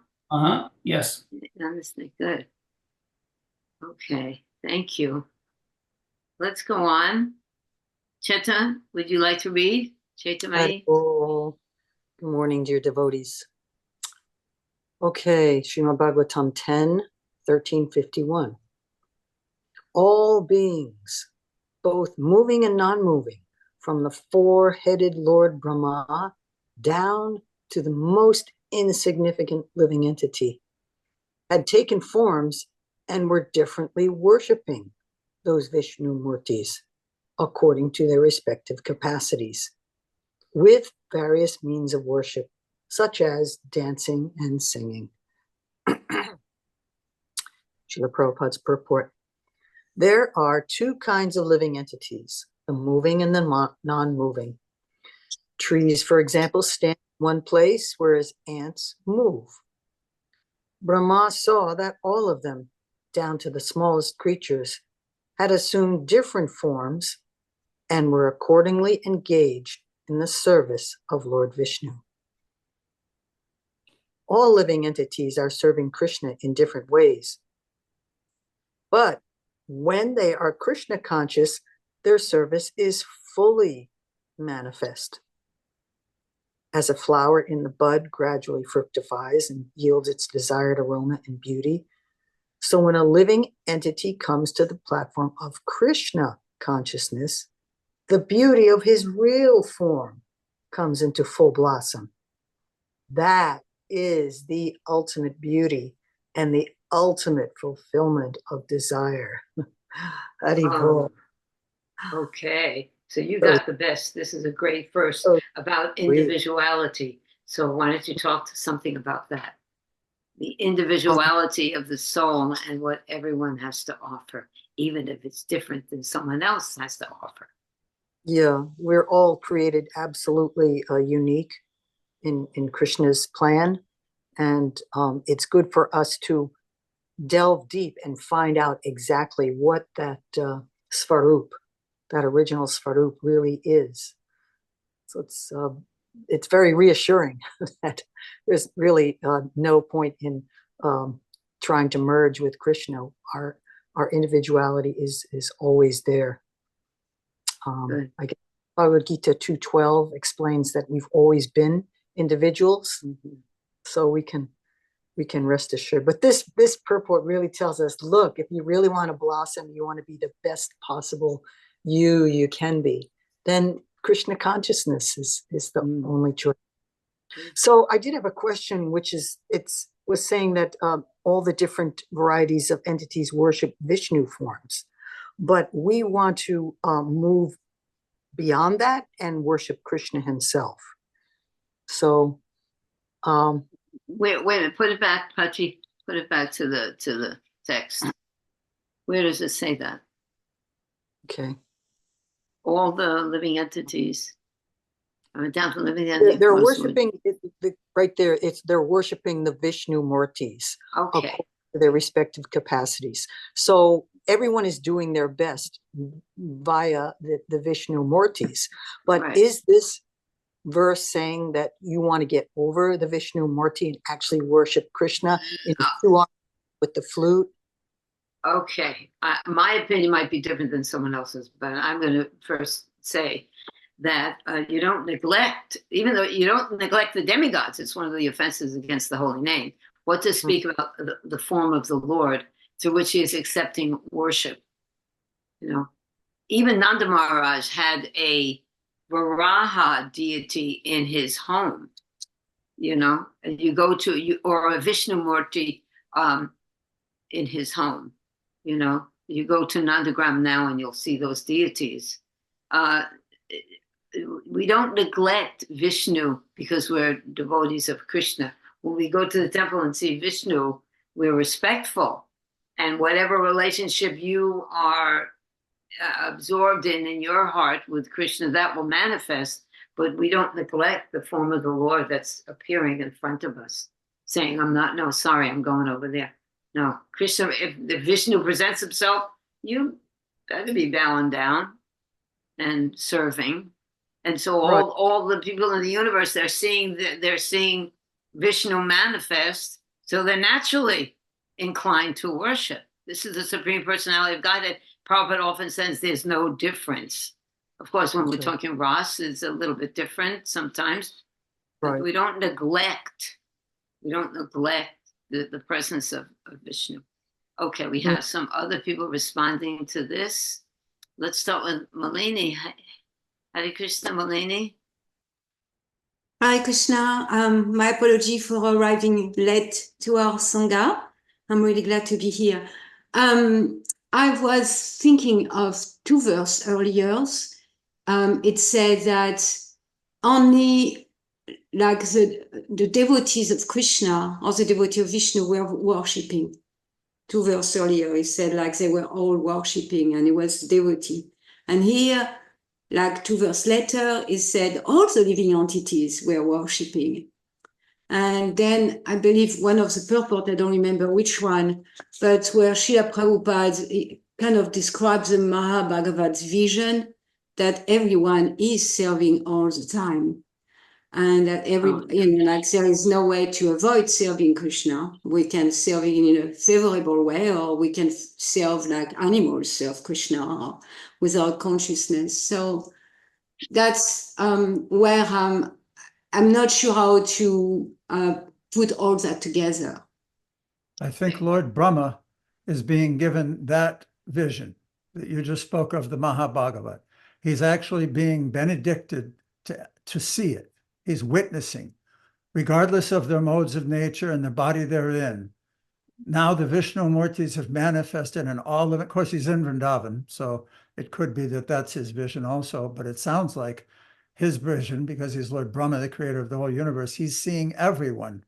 Yes. Understand. Good. Okay, thank you. Let's go on. Cheta, would you like to read? Cheta Mai? Good morning, dear devotees. Okay, Srimad Bhagavatam 10, 1351. All beings, both moving and non-moving, from the four-headed Lord Brahma down to the most insignificant living entity, had taken forms and were differently worshipping those Vishnu Murtis according to their respective capacities, with various means of worship, such as dancing and singing. Srila Prabhupada's purport. There are two kinds of living entities, the moving and the non-moving. Trees, for example, stand in one place, whereas ants move. Brahma saw that all of them, down to the smallest creatures, had assumed different forms and were accordingly engaged in the service of Lord Vishnu. All living entities are serving Krishna in different ways. But when they are Krishna conscious, their service is fully manifest. As a flower in the bud gradually fructifies and yields its desired aroma and beauty, so when a living entity comes to the platform of Krishna consciousness, the beauty of his real form comes into full blossom. That is the ultimate beauty and the ultimate fulfillment of desire. Haribol. Okay, so you got the best. This is a great verse about individuality. So why don't you talk to something about that? The individuality of the soul and what everyone has to offer, even if it's different than someone else has to offer. Yeah, we're all created absolutely unique in Krishna's plan. And it's good for us to delve deep and find out exactly what that Svarup, that original Svarup really is. So it's very reassuring that there's really no point in trying to merge with Krishna. Our individuality is always there. I guess Bhagavad Gita 2:12 explains that we've always been individuals, so we can rest assured. But this purport really tells us, look, if you really want to blossom, you want to be the best possible you can be, then Krishna consciousness is the only choice. So I did have a question, which is, was saying that all the different varieties of entities worship Vishnu forms, but we want to move beyond that and worship Krishna himself. So, wait a minute, put it back, Pachi. Put it back to the text. Where does it say that? Okay. All the living entities. Down to living entities. They're worshiping right there. They're worshiping the Vishnu Murtis. Okay. To their respective capacities. So everyone is doing their best via the Vishnu Murtis. But is this verse saying that you want to get over the Vishnu Murti and actually worship Krishna in with the flute? Okay, my opinion might be different than someone else's, but I'm going to first say that you don't neglect, even though you don't neglect the demigods, it's one of the offenses against the holy name, what to speak about the form of the Lord through which he is accepting worship. You know, even Nanda Maharaj had a Varaha deity in his home. You know, and you go to, or a Vishnu Murti in his home. You know, you go to Nandagram now and you'll see those deities. We don't neglect Vishnu because we're devotees of Krishna. When we go to the temple and see Vishnu, we're respectful. And whatever relationship you are absorbed in your heart with Krishna, that will manifest. But we don't neglect the form of the Lord that's appearing in front of us, saying, no, sorry, I'm going over there. No, Krishna, if the Vishnu presents himself, you better be bowing down and serving. And so all the people in the universe, they're seeing Vishnu manifest, so they're naturally inclined to worship. This is the Supreme Personality of Godhead. Prabhupada often says there's no difference. Of course, when we're talking Ras, it's a little bit different sometimes. But we don't neglect the presence of Vishnu. Okay, we have some other people responding to this. Let's start with Malini. Hare Krishna, Malini. Hare Krishna. My apology for arriving late to our Sangha. I'm really glad to be here. I was thinking of two verses earlier. It said that only like the devotees of Krishna or the devotee of Vishnu were worshipping. Two verses earlier, it said like they were all worshipping and it was devotee. And here, like two verses later, it said all the living entities were worshipping. And then I believe one of the purport, I don't remember which one, but where Srila Prabhupada kind of describes the Mahabhagavad's vision that everyone is serving all the time. And that like there is no way to avoid serving Krishna. We can serve in a favorable way, or we can serve like animals serve Krishna without consciousness. So that's where I'm not sure how to put all that together. I think Lord Brahma is being given that vision that you just spoke of, the Mahabhagavad. He's actually being benedicted to see it. He's witnessing, regardless of their modes of nature and the body they're in. Now the Vishnu Murtis have manifested in all of it. Of course, he's in Vrindavan, so it could be that that's his vision also, but it sounds like his vision, because he's Lord Brahma, the creator of the whole universe. He's seeing everyone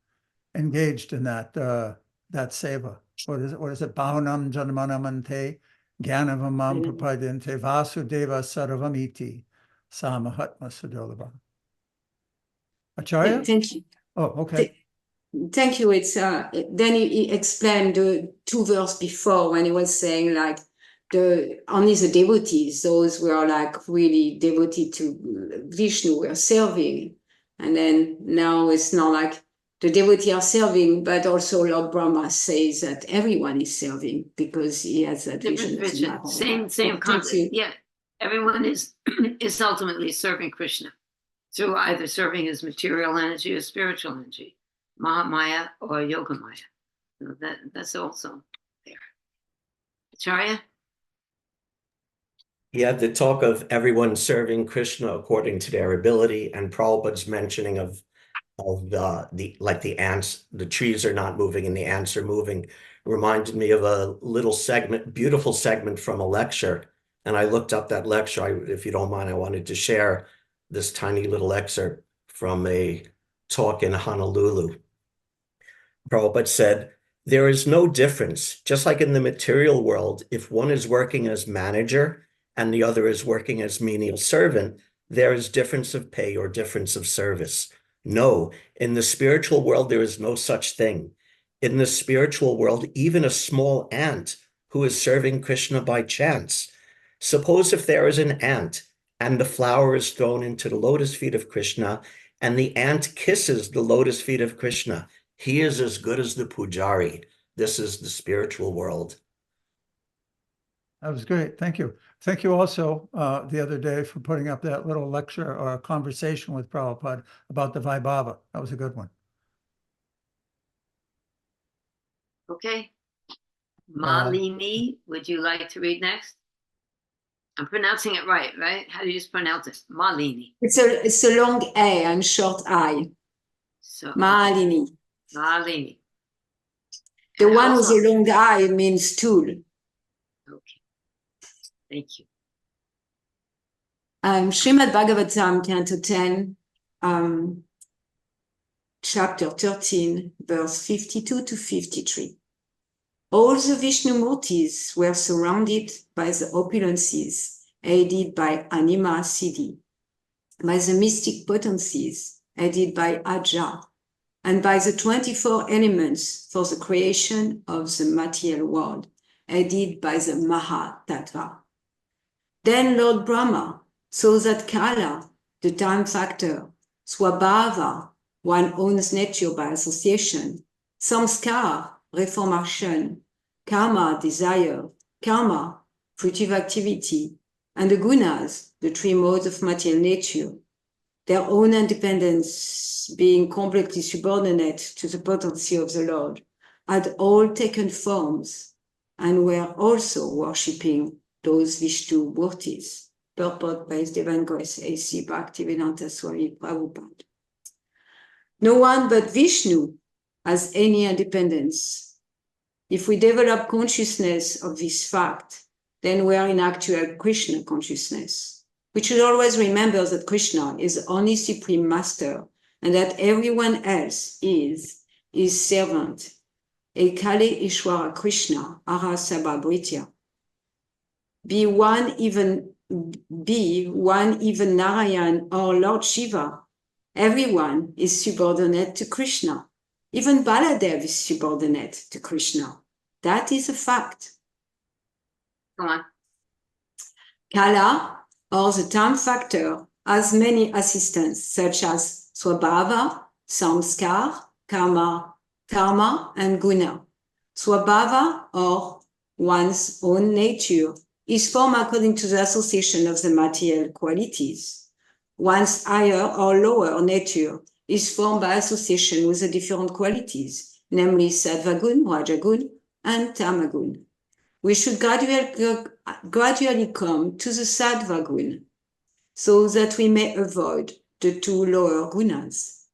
engaged in that seva. What is it? Bhavanam Janmanamante Gyanavamam Prapadinte Vasudeva Sarvamiti Samahatma Sudolabha. Acharya? Thank you. Oh, okay. Thank you. It's then he explained the two verses before when he was saying like only the devotees, those were like really devoted to Vishnu, were serving. And then now it's not like the devotees are serving, but also Lord Brahma says that everyone is serving because he has that Different vision. Same concept. Yeah, everyone is ultimately serving Krishna through either serving his material energy or spiritual energy, Mahamaya or Yogamaya. So that's also there. Acharya? Yeah, the talk of everyone serving Krishna according to their ability, and Prabhupada's mentioning of the ants, the trees are not moving and the ants are moving, reminded me of a little segment, beautiful segment from a lecture. And I looked up that lecture. If you don't mind, I wanted to share this tiny little excerpt from a talk in Honolulu. Prabhupada said, "There is no difference, just like in the material world, if one is working as manager and the other is working as menial servant, there is difference of pay or difference of service. No, in the spiritual world, there is no such thing. In the spiritual world, even a small ant who is serving Krishna by chance. Suppose if there is an ant and the flower is thrown into the lotus feet of Krishna, and the ant kisses the lotus feet of Krishna. He is as good as the pujari. This is the spiritual world." That was great. Thank you. Thank you also the other day for putting up that little lecture or conversation with Prabhupada about the Vaibhava. That was a good one. Okay. Malini, would you like to read next? I'm pronouncing it right? How do you just pronounce it? Malini. It's a long A and short I. So Malini. Malini. The And one with also- a long I means tool. Okay. Thank you. Srimad Bhagavatam, Canto 10, Chapter 13, verse 52 to 53. All the Vishnu Murtis were surrounded by the opulences, aided by Anima Siddhi, by the mystic potencies, aided by Aja, and by the 24 elements for the creation of the material world, aided by the Maha Tattva. Then Lord Brahma saw that Kala, the time factor, Swabhava, one owns nature by association, Samskar, reformation, Karma, desire, Karma, fruitive activity, and the Gunas, the three modes of material nature, their own independence being completely subordinate to the potency of the Lord, had all taken forms and were also worshipping those Vishnu Murtis. Purport by His Divine Grace A.C. Bhaktivedanta Swami Prabhupada. No one but Vishnu has any independence. If we develop consciousness of this fact, then we are in actual Krishna consciousness. We should always remember that Krishna is the only supreme master and that everyone else is his servant. Ekale Ishwara Krishna, Ara Sabhabhritya. Be one even Narayan or Lord Shiva. Everyone is subordinate to Krishna. Even Baladev is subordinate to Krishna. That is a fact. Go on. Kala, or the time factor, has many assistants such as Swabhava, Samskar, Karma, and Guna. Swabhava, or one's own nature, is formed according to the association of the material qualities. One's higher or lower nature is formed by association with the different qualities, namely Sattvagun, Rajagun, and Tamagun. We should gradually come to the Sattvagun so that we may avoid the two lower gunas.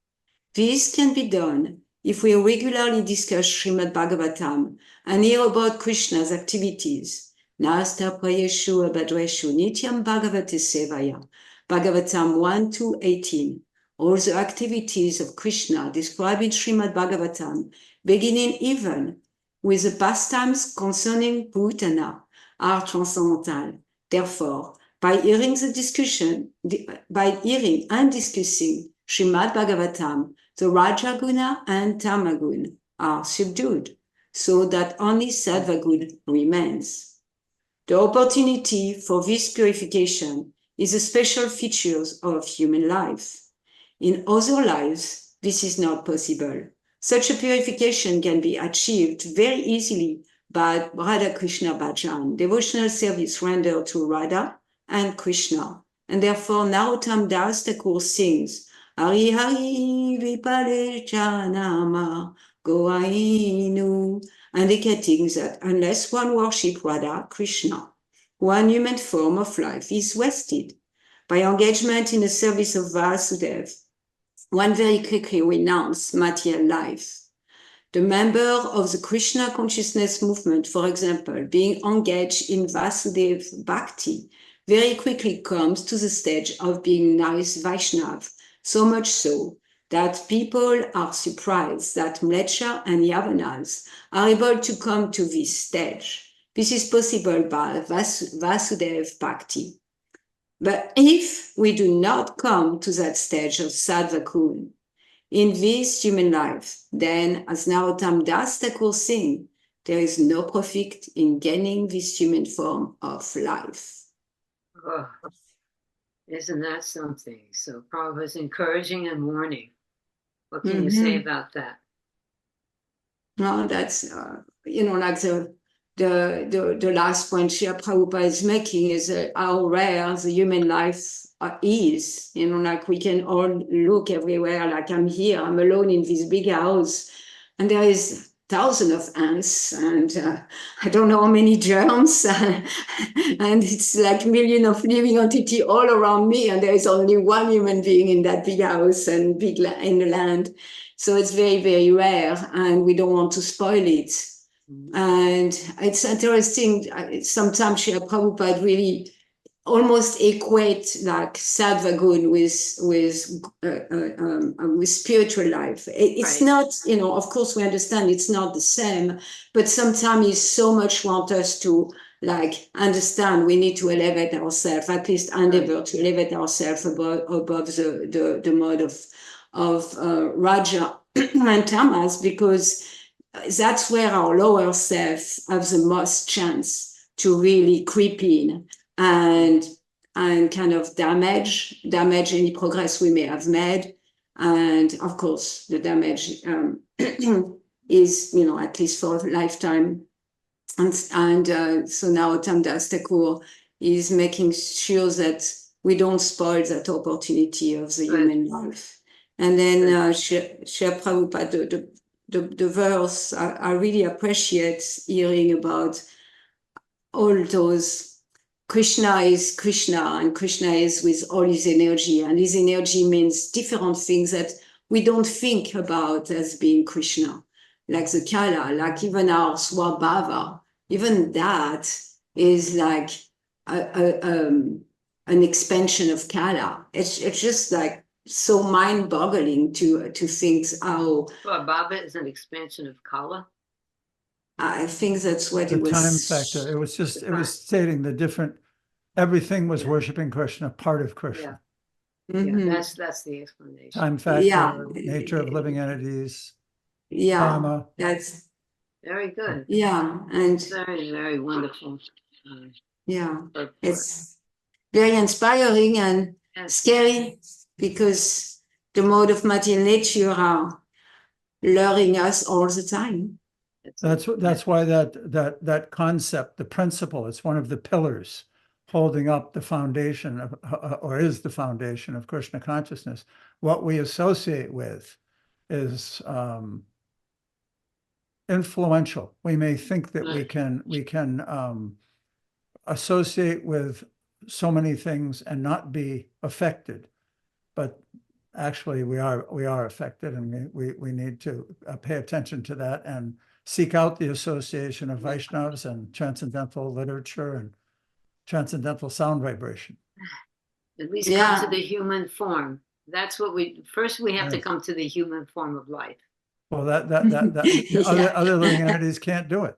This can be done if we regularly discuss Srimad Bhagavatam and hear about Krishna's activities. Nasta Prayeshu Abhadreshu Nityam Bhagavate Sevaya, Bhagavatam 1-18. All the activities of Krishna described in Srimad Bhagavatam, beginning even with the pastimes concerning Bhutana, are transcendental. Therefore, by hearing and discussing Srimad Bhagavatam, the Rajaguna and Tamagun are subdued, so that only Sattvagun remains. The opportunity for this purification is a special feature of human life. In other lives, this is not possible. Such a purification can be achieved very easily by Radha Krishna Bhajan, devotional service rendered to Radha and Krishna. And therefore, Narottam Das Thakur sings, Hari Hari Vipale Chanama Goainu, indicating that unless one worships Radha Krishna, one human form of life is wasted. By engagement in the service of Vasudeva, one very quickly renounces material life. The member of the Krishna consciousness movement, for example, being engaged in Vasudeva Bhakti, very quickly comes to the stage of being nice Vaishnav, so much so that people are surprised that Mlecha and Yavanas are able to come to this stage. This is possible by Vasudeva Bhakti. But if we do not come to that stage of Sattva-kun in this human life, then, as Narottam Das Thakur sings, there is no profit in gaining this human form of life. Oh, isn't that something? So Prabhupada's encouraging and warning. What can you say about that? No, that's, like the last point Srila Prabhupada is making is how rare the human life is. You know, like we can all look everywhere, like I'm here, I'm alone in this big house, and there is thousands of ants, and I don't know how many germs, and it's like millions of living entities all around me, and there is only one human being in that big house and big in the land. So it's very, very rare, and we don't want to spoil it. And it's interesting, sometimes Srila Prabhupada really almost equate like sattva gun with spiritual life. It's Right. not, you know, of course we understand it's not the same, but sometimes he so much want us to like understand we need to elevate ourselves, at least endeavor to elevate ourselves above the mode of Raja and Tamas, because that's where our lower self have the most chance to really creep in and kind of damage any progress we may have made. And of course, the damage is, you know, at least for a lifetime. And so now Tamdas Thakur is making sure that we don't spoil that opportunity of the human life. And then Srila Prabhupada, the verse, I really appreciate hearing about all those. Krishna is Krishna, and Krishna is with all his energy, and his energy means different things that we don't think about as being Krishna, like the Kala, like even our Swabhava, even that is like an expansion of Kala. It's just like so mind-boggling to think how. Well, Baba is an expansion of Kala. I think that's what The it was. time factor. It was stating the different, everything was worshiping Krishna, part of Krishna. Mhm. Yeah, that's the explanation. Time factor, Yeah. nature of living entities, Yeah, karma. that's, Very good. yeah, and Very, very wonderful. yeah, Purport. it's very inspiring and Yes. scary because the mode of material nature are luring us all the time. That's why that concept, the principle, it's one of the pillars holding up the foundation of, or is the foundation of Krishna consciousness. What we associate with is influential. We may think that we can associate with so many things and not be affected, but actually we are affected, and we need to pay attention to that and seek out the association of Vaishnavas and transcendental literature and transcendental sound vibration. At least Yeah. come to the human form. That's what we have to Yes. come to the human form of life. Well, that Yeah. other living entities can't do it.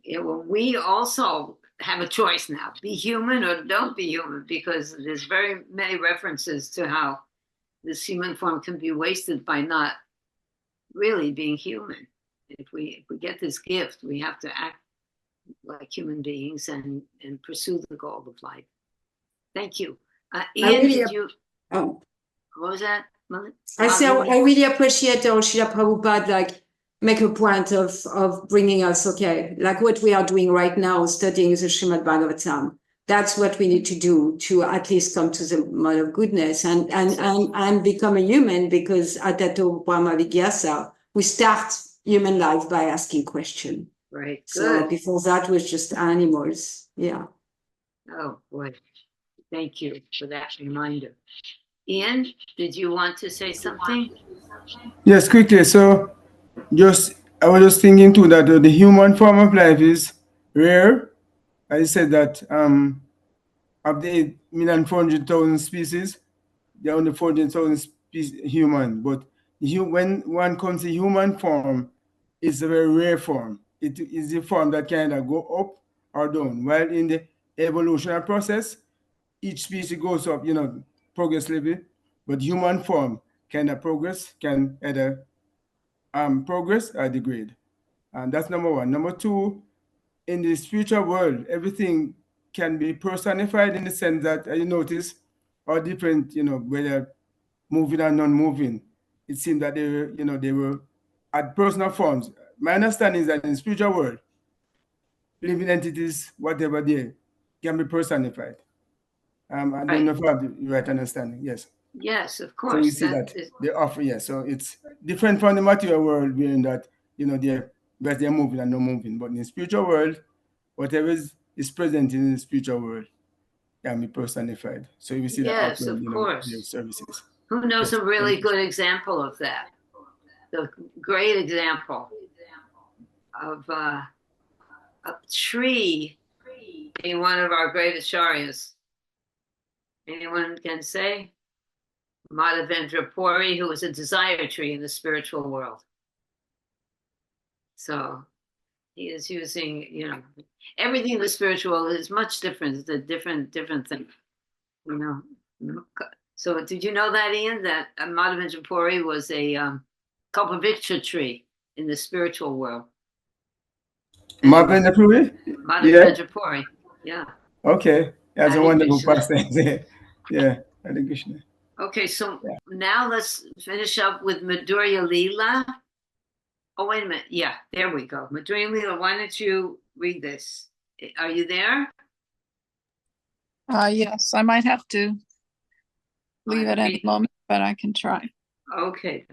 Yeah, well, we also have a choice now: be human or don't be human, because there's very many references to how this human form can be wasted by not really being human. If we get this gift, we have to act like human beings and pursue the goal of life. Thank you. Ian, really did you? Oh, What was that? I say I really appreciate how Srila Prabhupada like make a point of bringing us, okay, like what we are doing right now, studying the Srimad Bhagavatam. That's what we need to do to at least come to the mode of goodness and become a human, because Atato Brahma Vigyasa, we start human life by asking questions. Right. So Good. before that was just animals. Yeah. Oh boy. Thank you for that reminder. Ian, did you want to say something? Yes, quickly. So, I was just thinking too that the human form of life is rare. I said that of the 8,400,000 species, there are only 400,000 species human. But when one comes to human form, it's a very rare form. It is the form that can either go up or down. While in the evolutionary process, each species goes up, progressively. But human form can either progress or degrade. And that's number one. Number two, in the spiritual world, everything can be personified in the sense that you notice all different, whether moving or non-moving. It seemed that they were at personal forms. My understanding is that in the spiritual world, living entities, whatever they can be personified. I don't Right. know if I have the right understanding. Yes. Yes, of So we course. see That that is, they offer, yes. So it's different from the material world, being that, you know, they're moving and not moving. But in the spiritual world, whatever is present in the spiritual world can be personified. So we see that yes, offering, of you know, their course. services. Who knows Yes. a really good example of that? The great example of a tree being one of our great acharyas. Anyone can say? Madhavendra Puri, who was a desire tree in the spiritual world. So he is using, you know, everything in the spiritual world is much different. It's a different thing, you know. So did you know that, Ian, that Madhavendra Puri was a Kalpavriksha tree in the spiritual world? Madhavendra Puri? Madhavendra Puri, yeah. Okay. That's a Hare wonderful Krishna. pastor. Yeah. Hare Krishna. Okay, so Yeah. now let's finish up with Madhurya Leela. Oh, wait a minute. Yeah, there we go. Madhurya Leela, why don't you read this? Are you there? Yes, I might have to leave at any moment, but I can try. Okay,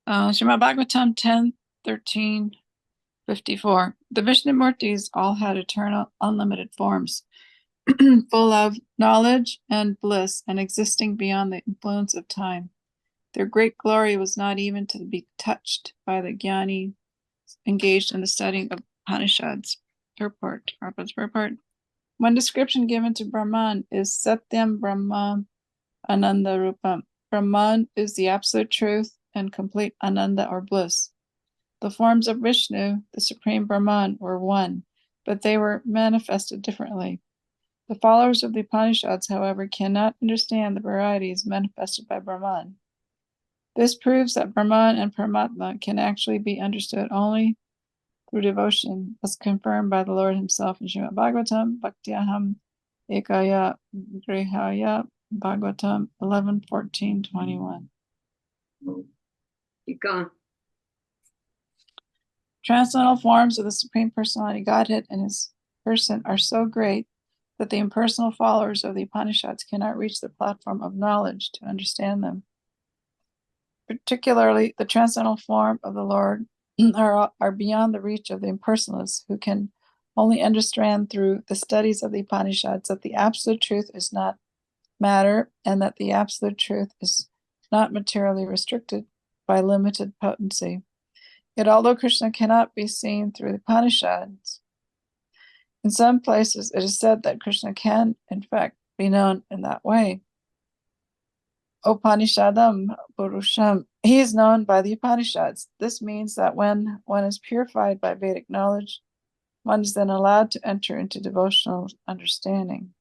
Srimad Bhagavatam 10:13-54. The Vishnumurtis all had eternal, unlimited forms, full of knowledge and bliss, and existing beyond the influence of time. Their great glory was not even to be touched by the Jnani engaged in the studying of Upanishads. Purport. One description given to Brahman is Satyam Brahma Ananda Rupam. Brahman is the absolute truth and complete Ananda or bliss. The forms of Vishnu, the supreme Brahman, were one, but they were manifested differently. The followers of the Upanishads, however, cannot understand the varieties manifested by Brahman. This proves that Brahman and Paramatma can actually be understood only through devotion, as confirmed by the Lord himself in Srimad Bhagavatam, Bhaktyaham Ekaya Grihaya Bhagavatam 11:14-21. keep going. Transcendental forms of the Supreme Personality Godhead and his person are so great that the impersonal followers of the Upanishads cannot reach the platform of knowledge to understand them. Particularly, the transcendental form of the Lord are beyond the reach of the impersonalists, who can only understand through the studies of the Upanishads that the absolute truth is not matter, and that the absolute truth is not materially restricted by limited potency. Yet, although Krishna cannot be seen through the Upanishads, in some places it is said that Krishna can, in fact, be known in that way. Upanishadam Purusham. He is known by the Upanishads. This means that when one is purified by Vedic knowledge, one is then allowed to enter into devotional understanding.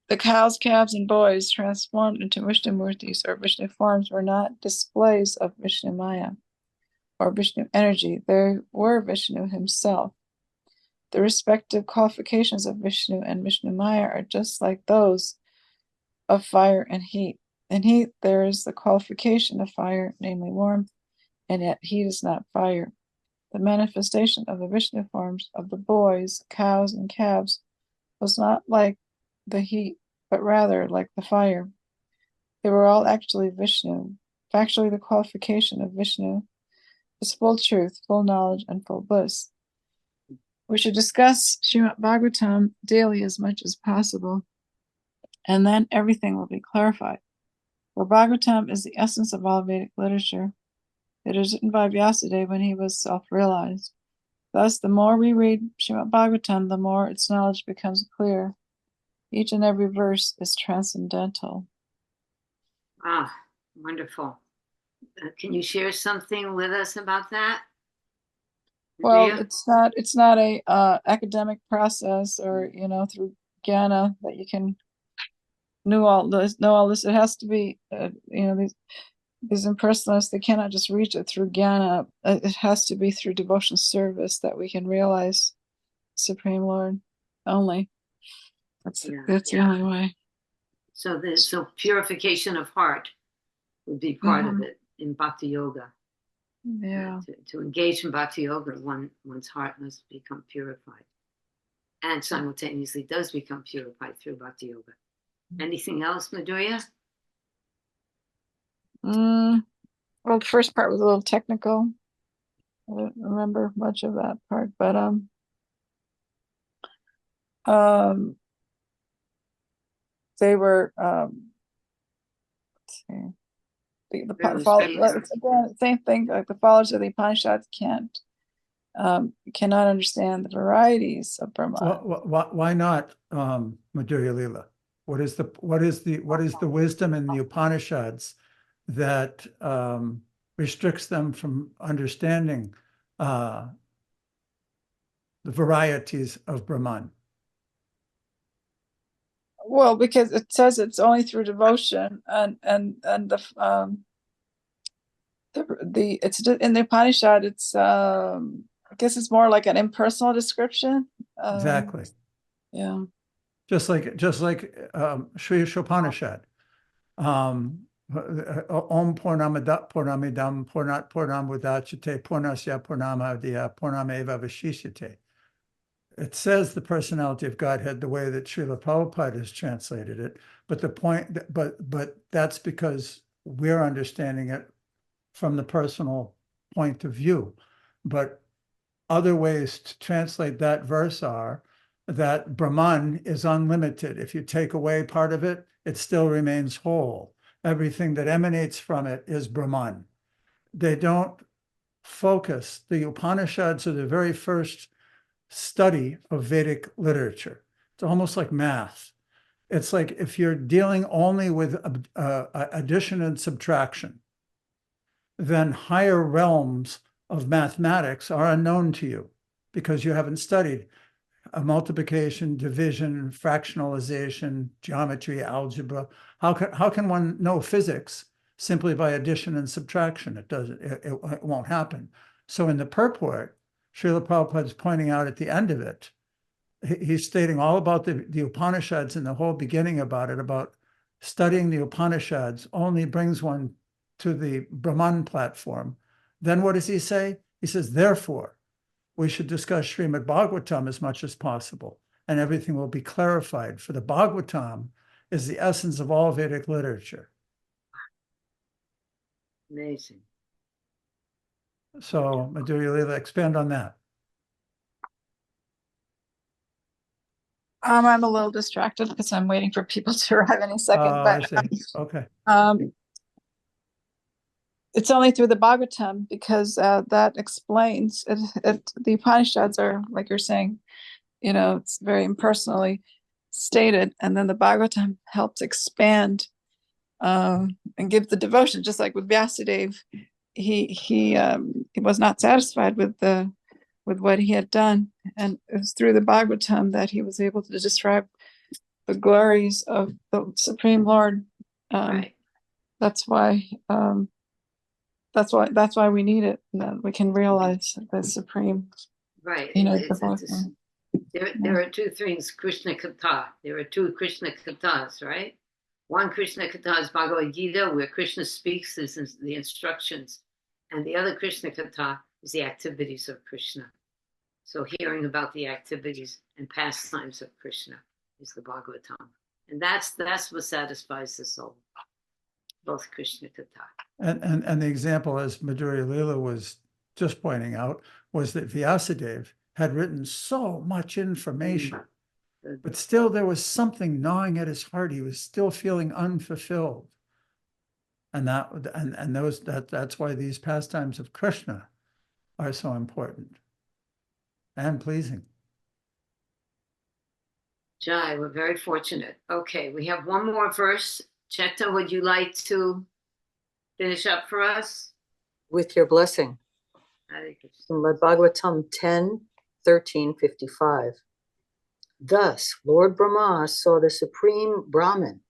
The cows, calves, and boys transformed into Vishnumurtis or Vishnu forms were not displays of Vishnu Maya or Vishnu energy. They were Vishnu himself. The respective qualifications of Vishnu and Vishnu Maya are just like those of fire and heat. In heat, there is the qualification of fire, namely warmth, and yet heat is not fire. The manifestation of the Vishnu forms of the boys, cows, and calves was not like the heat, but rather like the fire. They were all actually Vishnu. Factually, the qualification of Vishnu is full truth, full knowledge, and full bliss. We should discuss Srimad Bhagavatam daily as much as possible, and then everything will be clarified. For Bhagavatam is the essence of all Vedic literature. It is written by Vyasadeva when he was self-realized. Thus, the more we read Srimad Bhagavatam, the more its knowledge becomes clear. Each and every verse is transcendental. Ah, wonderful. Can you share something with us about that? Well, Yeah. it's not a academic process or through Jnana that you can know all this. It has to be these impersonalists, they cannot just reach it through Jnana. It has to be through devotional service that we can realize Supreme Lord only. That's the only way. So purification of heart would be part of it in Bhakti Yoga. Yeah. To engage in bhakti yoga, one's heart must become purified, and simultaneously does become purified through bhakti yoga. Anything else, Madhurya? Well, the first part was a little technical. I don't remember much of that part, but they were let's see. The it's again same thing, like the followers of the Upanishads cannot understand the varieties of Brahman. Why not, Madhurya Leela? What is the wisdom in the Upanishads that restricts them from understanding the varieties of Brahman? Well, because it says it's only through devotion, and it's in the Upanishad. It's I guess it's more like an impersonal description. Exactly. Yeah. Just like Sri Upanishad. Om Purnamada Purnamidam Purnat Purnam Udachate Purnasya Purnamadiya Purnameva Vishishyate. It says the personality of Godhead the way that Srila Prabhupada has translated it, but but that's because we're understanding it from the personal point of view. But other ways to translate that verse are that Brahman is unlimited. If you take away part of it, it still remains whole. Everything that emanates from it is Brahman. They don't focus. The Upanishads are the very first study of Vedic literature. It's almost like math. It's like if you're dealing only with addition and subtraction, then higher realms of mathematics are unknown to you because you haven't studied multiplication, division, fractionalization, geometry, algebra. How can one know physics simply by addition and subtraction? It won't happen. So in the purport, Srila Prabhupada is pointing out at the end of it, he's stating all about the Upanishads and the whole beginning about it, about studying the Upanishads only brings one to the Brahman platform. Then what does he say? He says, therefore, we should discuss Srimad Bhagavatam as much as possible, and everything will be clarified. For the Bhagavatam is the essence of all Vedic literature. Amazing. So, Madhurya Leela, expand on that. I'm a little distracted because I'm waiting for people to arrive any second. But I see. Okay. It's only through the Bhagavatam because that explains it. The Upanishads are, like you're saying, it's very impersonally stated, and then the Bhagavatam helps expand and give the devotion. Just like with Vyasadeva, he was not satisfied with what he had done, and it was through the Bhagavatam that he was able to describe the glories of the Supreme Lord. Right. That's why we need it, and that we can realize the Supreme. Right. Devotion. There are two things, Krishna Katha. There are two Krishna Kathas, right? One Krishna Katha is Bhagavad Gita, where Krishna speaks, this is the instructions. And the other Krishna Katha is the activities of Krishna. So hearing about the activities and pastimes of Krishna is the Bhagavatam. And that's what satisfies the soul, both Krishna Katha. And the example, as Madhurya Leela was just pointing out, was that Vyasadeva had written so much information, but still there was something gnawing at his heart. He was still feeling unfulfilled. And that's why these pastimes of Krishna are so important and pleasing. Jai, we're very fortunate. Okay, we have one more verse. Cheta, would you like to finish up for us? With your blessing. Srimad Bhagavatam 10:13-55. Thus, Lord Brahma saw the Supreme Brahman,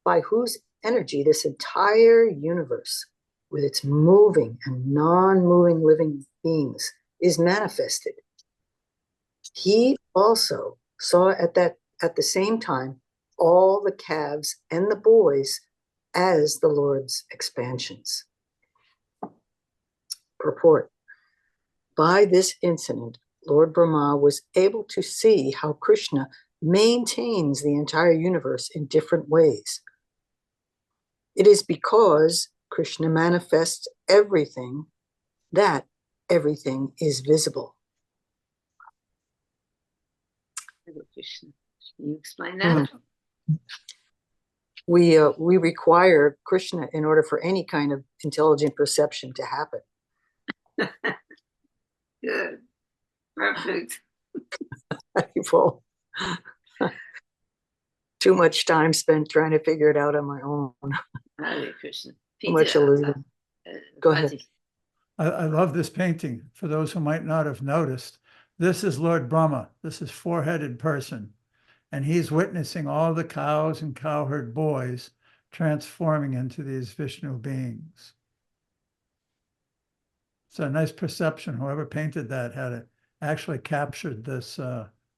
by whose energy this entire universe, with its moving and non-moving living beings, is manifested. He also saw at the same time all the calves and the boys as the Lord's expansions. Purport. By this incident, Lord Brahma was able to see how Krishna maintains the entire universe in different ways. It is because Krishna manifests everything that everything is visible. Hare Krishna. Can you explain that? We require Krishna in order for any kind of intelligent perception to happen. Good. Perfect. Well, too much time spent trying to figure it out on my own. Hare Krishna. Too much illusion. Go ahead. I love this painting. For those who might not have noticed, this is Lord Brahma. This is four-headed person. And he's witnessing all the cows and cowherd boys transforming into these Vishnu beings. It's a nice perception. Whoever painted that had it actually captured this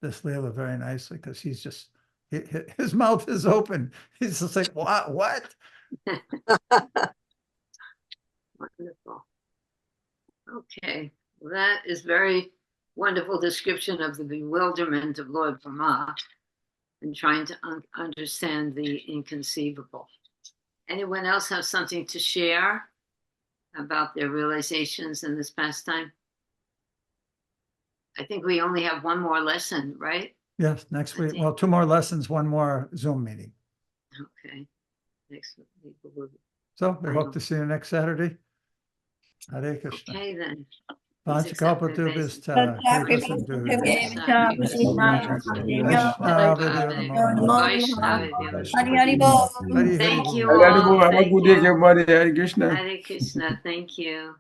this Leela very nicely, because he's just his mouth is open. He's just like, what? Wonderful. Okay, well, that is very wonderful description of the bewilderment of Lord Brahma and trying to understand the inconceivable. Anyone else have something to share about their realizations in this past time? I think we only have one more lesson, right? Yes, next week. Well, 2 more lessons, 1 more Zoom meeting. Okay. Next week we'll be. So we hope to see you next Saturday. Hare Krishna. Okay, then. Panchakalpatubhyastha, Thank you. Have a good day, everybody. Hare Krishna. Hare Krishna. Thank you.